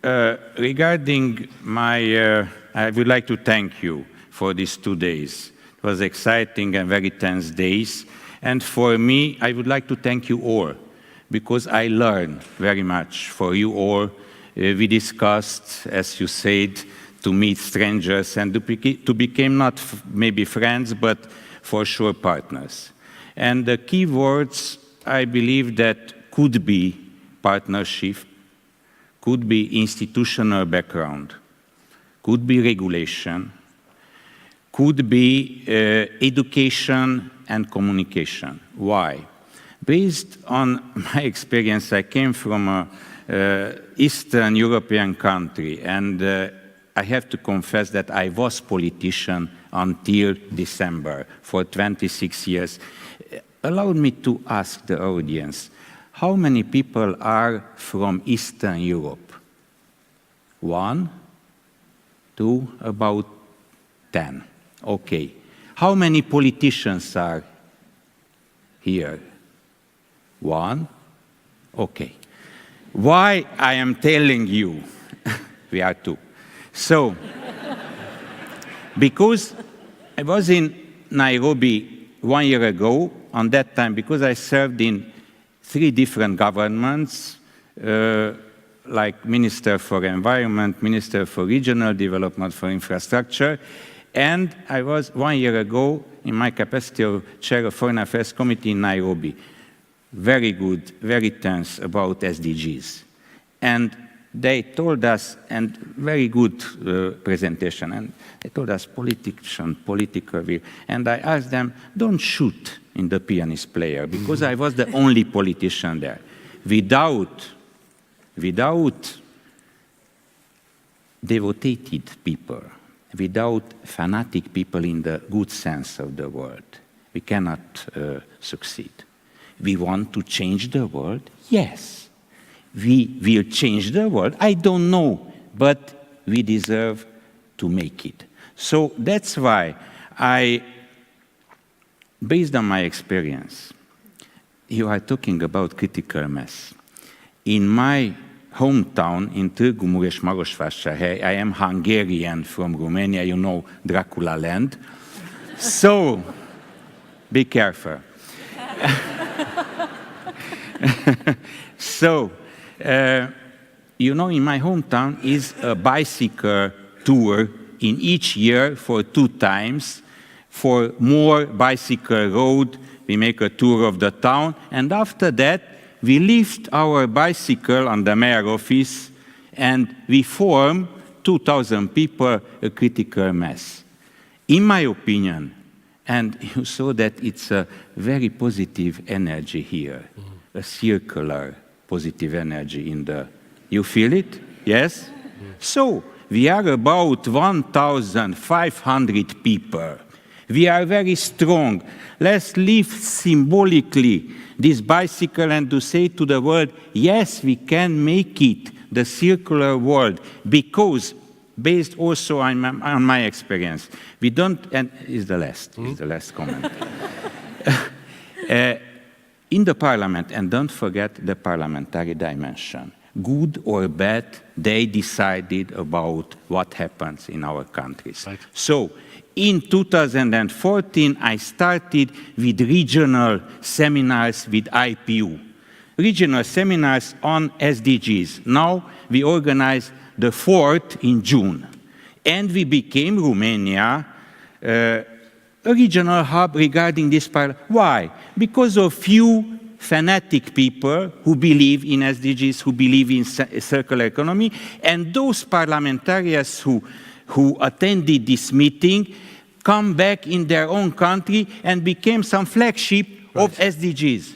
regarding I would like to thank you for these 2 days. It was exciting and very tense days. And for me, I would like to thank you all, because I learned very much for you all. We discussed, as you said, to meet strangers and to become not maybe friends, but for sure partners. And the key words, I believe, that could be partnership, could be institutional background, could be regulation, could be education and communication. Why? Based on my experience, I came from an Eastern European country, and I have to confess that I was politician until December for 26 years. Allow me to ask the audience, how many people are from Eastern Europe? 1, 2, about 10. Okay. How many politicians are here? 1? Okay. Why I am telling you? We are 2. So, because I was in Nairobi 1 year ago, on that time, because I served in 3 different governments, like Minister for Environment, Minister for Regional Development, for Infrastructure, and I was 1 year ago in my capacity of Chair of Foreign Affairs Committee in Nairobi. Very good, very tense about SDGs. And they told us, and very good presentation, and they told us political view. And I asked them, don't shoot in the pianist player, because I was the only politician there. Without devoted people, without fanatic people in the good sense of the word, we cannot succeed. We want to change the world? Yes. We will change the world? I don't know, but we deserve to make it. So that's why based on my experience, you are talking about critical mass. In my hometown, in Târgu Mureș Marosvásárhely, I am Hungarian from Romania, you know, Dracula land. So, Be careful. So, you know, in my hometown is a bicycle tour in each year for 2 times. For more bicycle road, we make a tour of the town, and after that, we lift our bicycle on the mayor office, and we form 2,000 people, a critical mass. In my opinion, and you saw that it's a very positive energy here, a circular positive energy in the, you feel it? Yes? So, we are about 1,500 people. We are very strong. Let's lift symbolically this bicycle and to say to the world, yes, we can make it the circular world, because based also on my experience, we don't, and is the last comment. In the parliament, and don't forget the parliamentary dimension, good or bad, they decided about what happens in our countries. Right. So, in 2014, I started with regional seminars with IPU. Regional seminars on SDGs. Now we organize the 4th in June. And we became Romania a regional hub regarding this part. Why? Because of few fanatic people who believe in SDGs, who believe in circular economy, and those parliamentarians who attended this meeting come back in their own country and became some flagship of SDGs.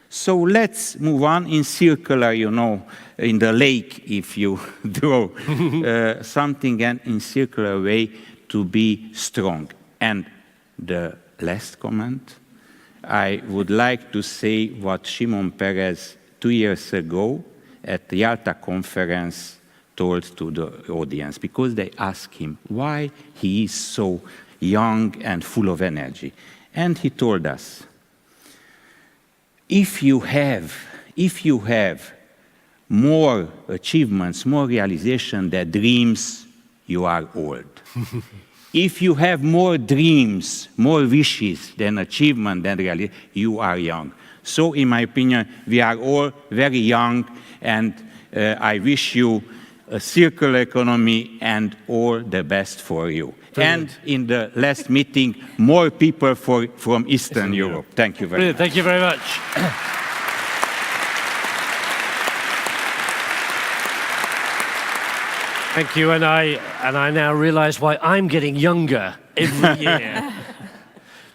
So let's move on in circular, you know, in the lake, if you draw something and in circular way to be strong. And the last comment, I would like to say what Shimon Peres 2 years ago at the Yalta conference told to the audience, because they asked him why he is so young and full of energy. And he told us, if you have more achievements, more realization than dreams, you are old. If you have more dreams, more wishes than achievement, than reality, you are young. So, in my opinion, we are all very young, and I wish you a circular economy and all the best for you. Brilliant. And in the last meeting, more people from Eastern Europe. Thank you very much. Thank you very much. Thank you, and I now realize why I'm getting younger every year.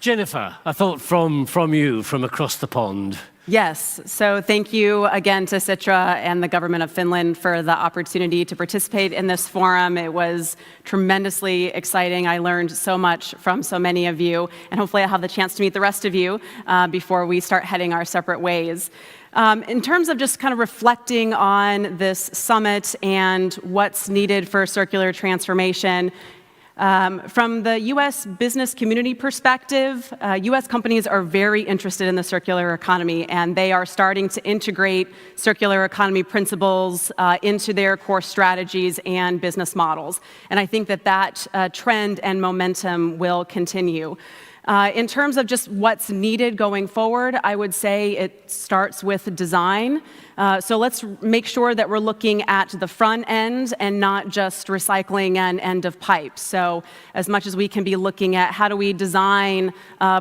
Jennifer, I thought from you, from across the pond. Yes, so thank you again to Sitra and the government of Finland for the opportunity to participate in this forum. It was tremendously exciting. I learned so much from so many of you, and hopefully I'll have the chance to meet the rest of you before we start heading our separate ways. In terms of just kind of reflecting on this summit and what's needed for circular transformation, from the U.S. business community perspective, U.S. companies are very interested in the circular economy, and they are starting to integrate circular economy principles into their core strategies and business models. And I think that trend and momentum will continue. In terms of just what's needed going forward, I would say it starts with design. So let's make sure that we're looking at the front end and not just recycling and end of pipe. So as much as we can be looking at how do we design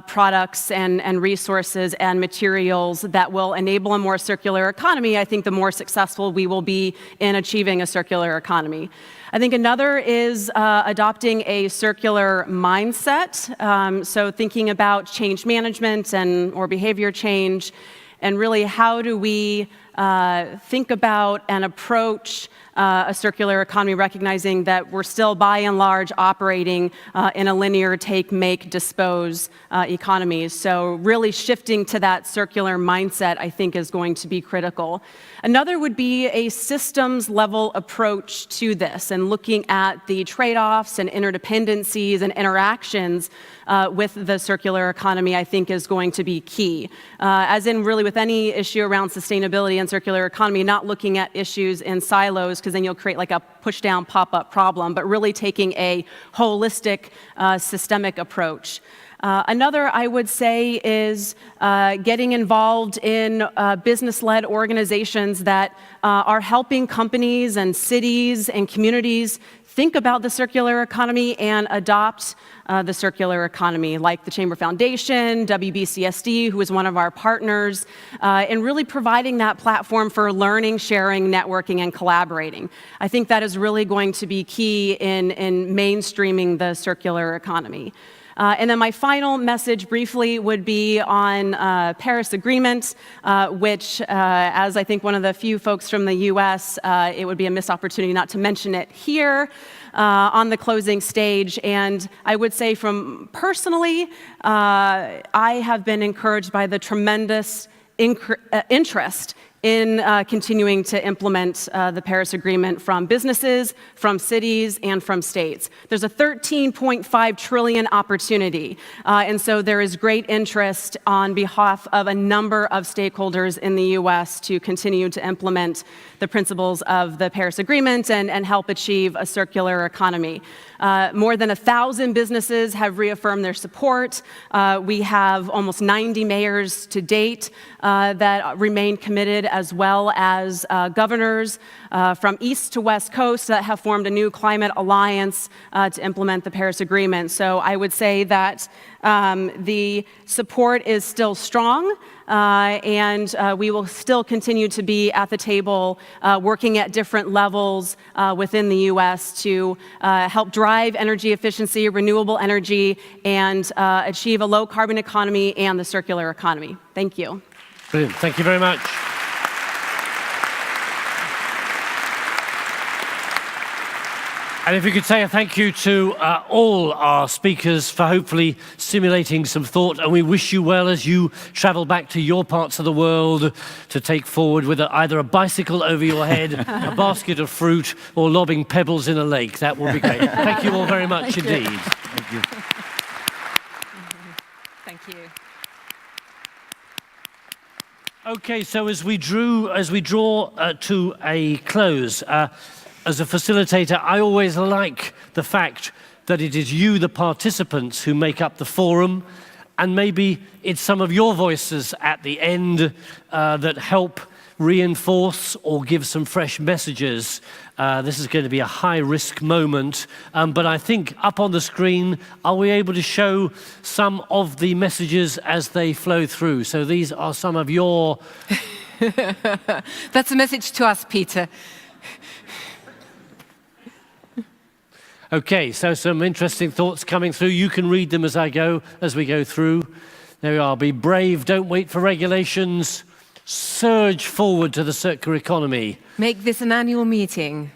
products and resources and materials that will enable a more circular economy, I think the more successful we will be in achieving a circular economy. I think another is adopting a circular mindset. So thinking about change management or behavior change, and really how do we think about and approach a circular economy, recognizing that we're still by and large operating in a linear take, make, dispose economy. So really shifting to that circular mindset, I think, is going to be critical. Another would be a systems level approach to this, and looking at the trade-offs and interdependencies and interactions with the circular economy, I think, is going to be key. As in really with any issue around sustainability and circular economy, not looking at issues in silos, because then you'll create like a push-down, pop-up problem, but really taking a holistic, systemic approach. Another, I would say, is getting involved in business-led organizations that are helping companies and cities and communities think about the circular economy and adopt the circular economy, like the Chamber Foundation, WCEF2017, who is one of our partners, and really providing that platform for learning, sharing, networking, and collaborating. I think that is really going to be key in mainstreaming the circular economy. And then my final message briefly would be on Paris Agreement, which, as I think one of the few folks from the US, it would be a missed opportunity not to mention it here on the closing stage. And I would say from personally, I have been encouraged by the tremendous interest in continuing to implement the Paris Agreement from businesses, from cities, and from states. There's a 13.5 trillion opportunity, and so there is great interest on behalf of a number of stakeholders in the US to continue to implement the principles of the Paris Agreement and help achieve a circular economy. More than 1,000 businesses have reaffirmed their support. We have almost 90 mayors to date that remain committed, as well as governors from east to west coast that have formed a new climate alliance to implement the Paris Agreement. So I would say that the support is still strong, and we will still continue to be at the table working at different levels within the US to help drive energy efficiency, renewable energy, and achieve a low carbon economy and the circular economy. Thank you. Brilliant. Thank you very much. And if we could say a thank you to all our speakers for hopefully stimulating some thought, and we wish you well as you travel back to your parts of the world to take forward with either a bicycle over your head, a basket of fruit, or lobbing pebbles in a lake. That will be great. Thank you all very much indeed. Thank you. Thank you. Okay, so as we draw to a close, as a facilitator, I always like the fact that it is you, the participants, who make up the forum, and maybe it's some of your voices at the end that help reinforce or give some fresh messages. This is going to be a high-risk moment, but I think up on the screen, are we able to show some of the messages as they flow through? So these are some of your... That's a message to us, Peter. Okay, so some interesting thoughts coming through. You can read them as we go through. There we are. Be brave, don't wait for regulations. Surge forward to the circular economy. Make this an annual meeting.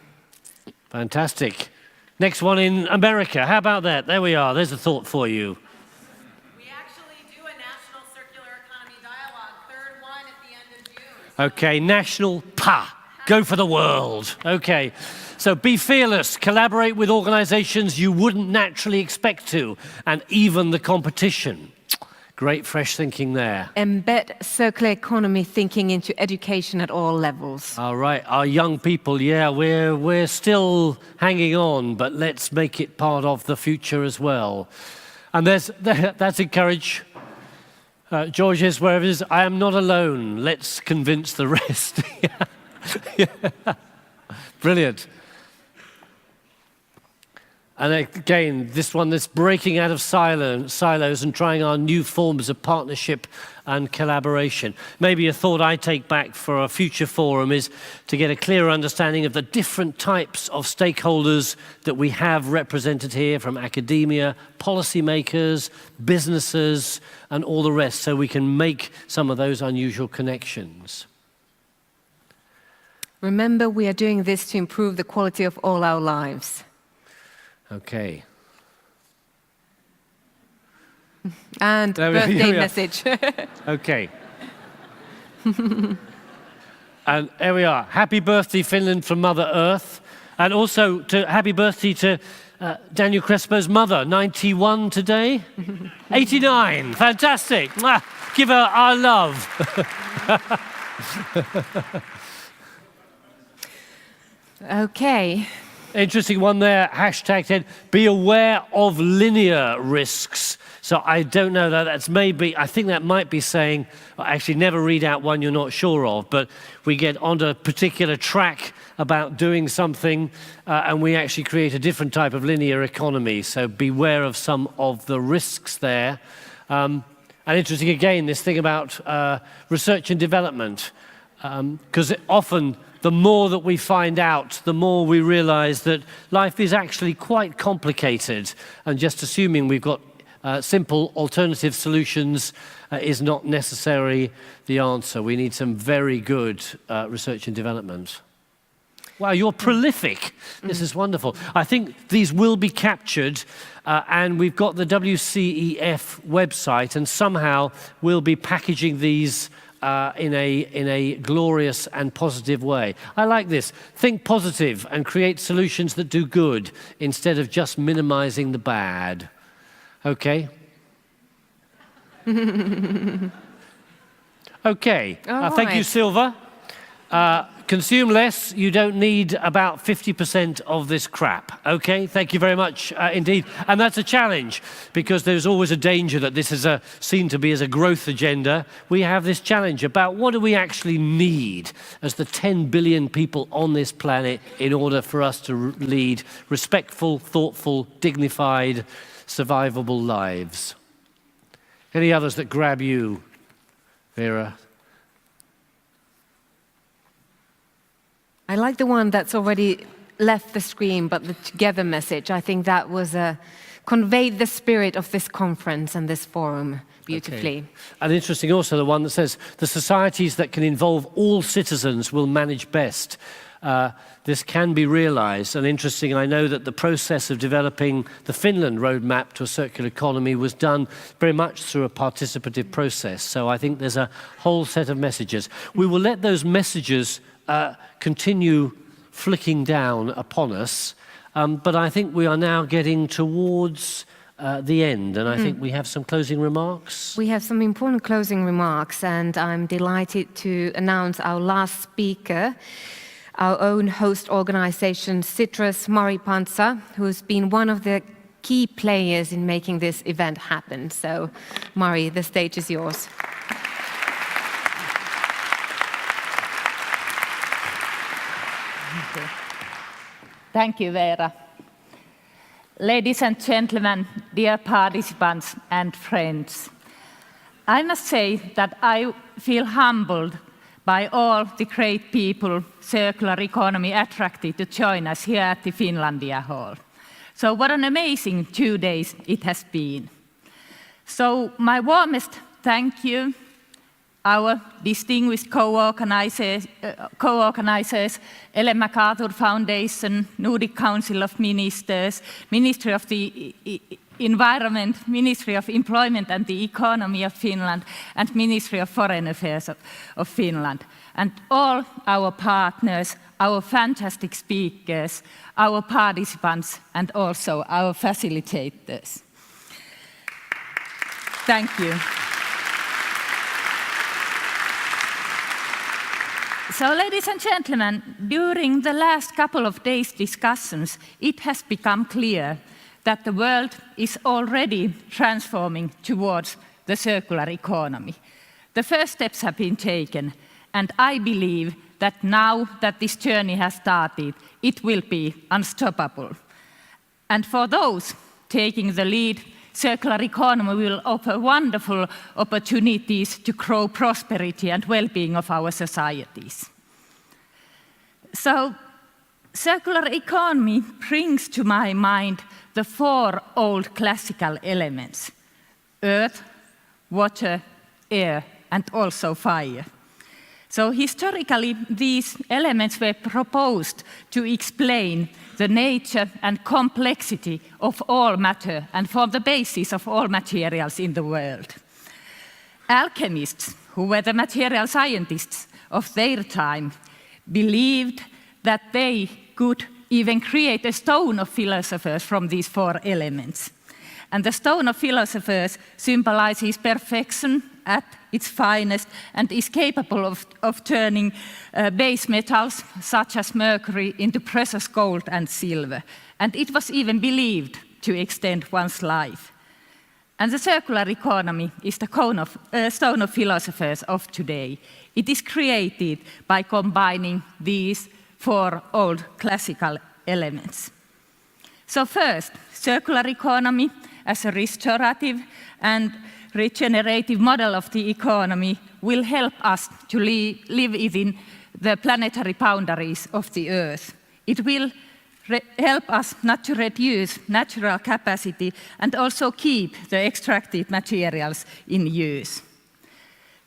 Fantastic. Next one in America. How about that? There we are. There's a thought for you. We actually do a national circular economy dialogue, third one at the end of June. Okay, national go for the world. Okay. So be fearless, collaborate with organizations you wouldn't naturally expect to, and even the competition. Great fresh thinking there. Embed circular economy thinking into education at all levels. All right, our young people, yeah, we're still hanging on, but let's make it part of the future as well. And that's encourage. Georges, wherever it is, I am not alone. Let's convince the rest. Yeah. Brilliant. And again, this breaking out of silos and trying our new forms of partnership and collaboration. Maybe a thought I take back for a future forum is to get a clearer understanding of the different types of stakeholders that we have represented here, from academia, policymakers, businesses, and all the rest, so we can make some of those unusual connections. Remember, we are doing this to improve the quality of all our lives. Okay. And birthday message. Okay. And there we are. Happy birthday, Finland, from Mother Earth. And also happy birthday to Daniel Crespo's mother, 91 today. 89. Fantastic. Give her our love. Okay. Interesting one there, hashtag 10, be aware of linear risks. So I don't know that's maybe, I think that might be saying, actually never read out one you're not sure of, but we get onto a particular track about doing something and we actually create a different type of linear economy. So beware of some of the risks there. And interesting again, this thing about research and development, because often the more that we find out, the more we realize that life is actually quite complicated, and just assuming we've got simple alternative solutions is not necessarily the answer. We need some very good research and development. Wow, you're prolific. This is wonderful. I think these will be captured, and we've got the WCEF website, and somehow we'll be packaging these in a glorious and positive way. I like this. Think positive and create solutions that do good instead of just minimizing the bad. Okay? Okay. Thank you, Silva. Consume less, you don't need about 50% of this crap. Okay, thank you very much indeed. And that's a challenge, because there's always a danger that this is seen to be as a growth agenda. We have this challenge about what do we actually need as the 10 billion people on this planet in order for us to lead respectful, thoughtful, dignified, survivable lives. Any others that grab you, Vera? I like the one that's already left the screen, but the together message. I think that was conveyed the spirit of this conference and this forum beautifully. Okay. And interesting also the one that says, the societies that can involve all citizens will manage best. This can be realized, and interesting, I know that the process of developing the Finland roadmap to a circular economy was done very much through a participative process. So I think there's a whole set of messages. We will let those messages continue flicking down upon us, but I think we are now getting towards the end, and I think we have some closing remarks. We have some important closing remarks, and I'm delighted to announce our last speaker, our own host organization, Citra's Mari Pantsa, who's been one of the key players in making this event happen. So, Mari, the stage is yours. Thank you, Vera. Ladies and gentlemen, dear participants and friends, I must say that I feel humbled by all the great people circular economy attracted to join us here at the Finlandia Hall. So what an amazing 2 days it has been. So my warmest thank you, our distinguished co-organizers, Ellen MacArthur Foundation, Nordic Council of Ministers, Ministry of the Environment, Ministry of Employment and the Economy of Finland, and Ministry of Foreign Affairs of Finland, and all our partners, our fantastic speakers, our participants, and also our facilitators. Thank you. So, ladies and gentlemen, during the last couple of days' discussions, it has become clear that the world is already transforming towards the circular economy. The first steps have been taken, and I believe that now that this journey has started, it will be unstoppable. And for those taking the lead, circular economy will offer wonderful opportunities to grow prosperity and well-being of our societies. So, circular economy brings to my mind the 4 old classical elements: earth, water, air, and also fire. So historically, these elements were proposed to explain the nature and complexity of all matter and form the basis of all materials in the world. Alchemists, who were the material scientists of their time, believed that they could even create a stone of philosophers from these 4 elements. And the stone of philosophers symbolizes perfection, at its finest and is capable of turning base metals such as mercury into precious gold and silver. And it was even believed to extend one's life. And the circular economy is the stone of philosophers of today. It is created by combining these 4 old classical elements. So first, circular economy as a restorative and regenerative model of the economy will help us to live within the planetary boundaries of the Earth. It will help us not to reduce natural capacity and also keep the extracted materials in use.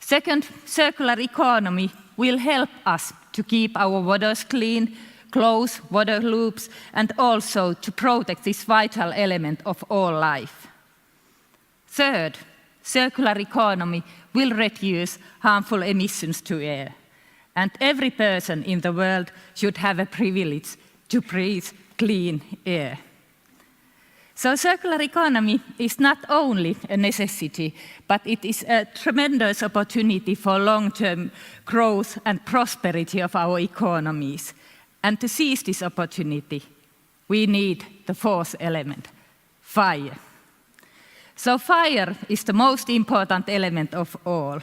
Second, circular economy will help us to keep our waters clean, close water loops, and also to protect this vital element of all life. Third, circular economy will reduce harmful emissions to air. And every person in the world should have a privilege to breathe clean air. So circular economy is not only a necessity, but it is a tremendous opportunity for long-term growth and prosperity of our economies. And to seize this opportunity, we need the 4th element, fire. So fire is the most important element of all.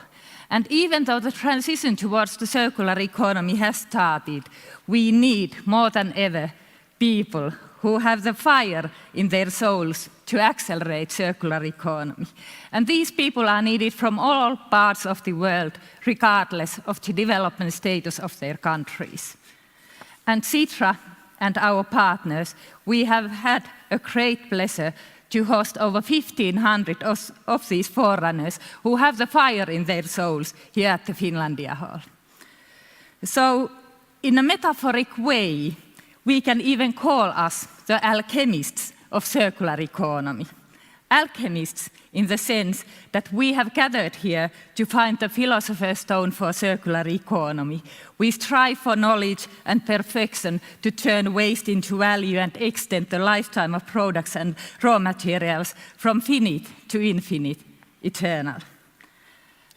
And even though the transition towards the circular economy has started, we need more than ever people who have the fire in their souls to accelerate circular economy. And these people are needed from all parts of the world, regardless of the development status of their countries. And Sitra and our partners, we have had a great pleasure to host over 1,500 of these forerunners who have the fire in their souls here at the Finlandia Hall. So, in a metaphoric way, we can even call us the alchemists of circular economy. Alchemists in the sense that we have gathered here to find the philosopher's stone for circular economy. We strive for knowledge and perfection to turn waste into value and extend the lifetime of products and raw materials from finite to infinite, eternal.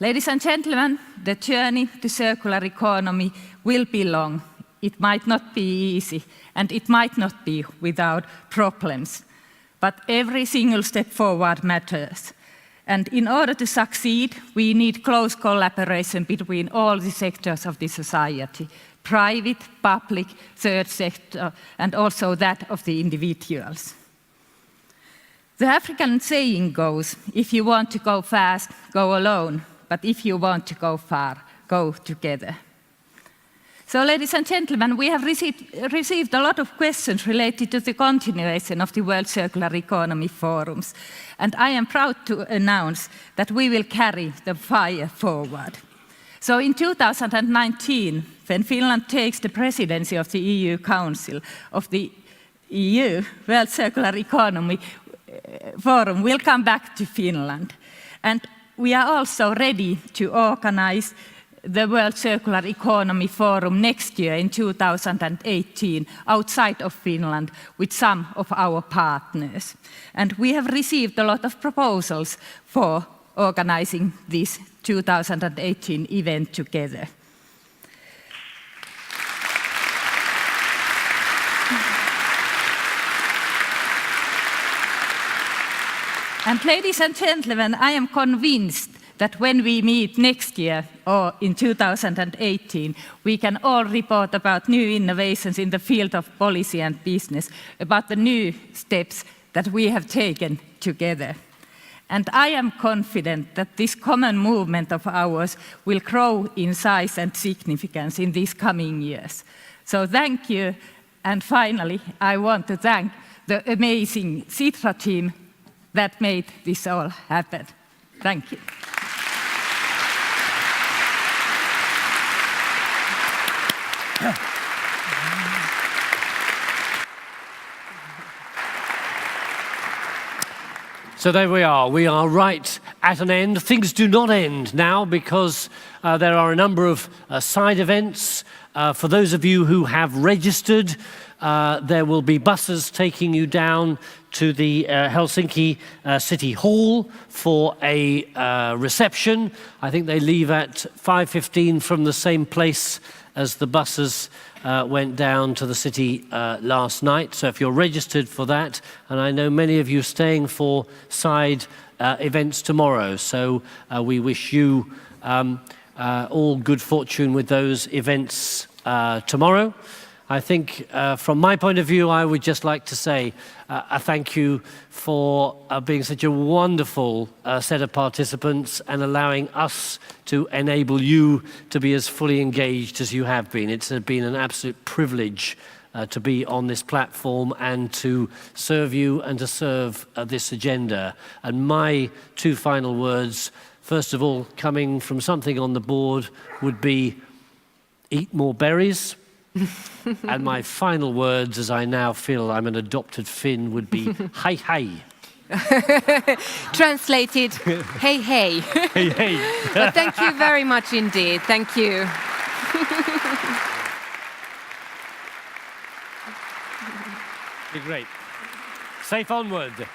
Ladies and gentlemen, the journey to circular economy will be long. It might not be easy, and it might not be without problems. But every single step forward matters. And in order to succeed, we need close collaboration between all the sectors of the society, private, public, third sector, and also that of the individuals. The African saying goes, if you want to go fast, go alone. But if you want to go far, go together. So, ladies and gentlemen, we have received a lot of questions related to the continuation of the World Circular Economy Forums. And I am proud to announce that we will carry the fire forward. So in 2019, when Finland takes the presidency of the EU Council of the EU World Circular Economy Forum, will come back to Finland. And we are also ready to organize the World Circular Economy Forum next year in 2018 outside of Finland with some of our partners. And we have received a lot of proposals for organizing this 2018 event together. And ladies and gentlemen, I am convinced that when we meet next year or in 2018, we can all report about new innovations in the field of policy and business, about the new steps that we have taken together. And I am confident that this common movement of ours will grow in size and significance in these coming years. So thank you. And finally, I want to thank the amazing Sitra team that made this all happen. Thank you. So there we are. We are right at an end. Things do not end now because there are a number of side events For those of you who have registered, there will be buses taking you down to the Helsinki City Hall for a reception. I think they leave at 5:15 from the same place as the buses went down to the city last night. So if you're registered for that, and I know many of you staying for side events tomorrow, so we wish you all good fortune with those events tomorrow. I think from my point of view, I would just like to say a thank you for being such a wonderful set of participants and allowing us to enable you to be as fully engaged as you have been. It's been an absolute privilege to be on this platform and to serve you and to serve this agenda. And my two final words, first of all, coming from something on the board, would be eat more berries. And my final words, as I now feel I'm an adopted Finn, would be hei hei. Translated, hey, hey. Hey, hey. But thank you very much indeed. Thank you. Be great. Safe onward.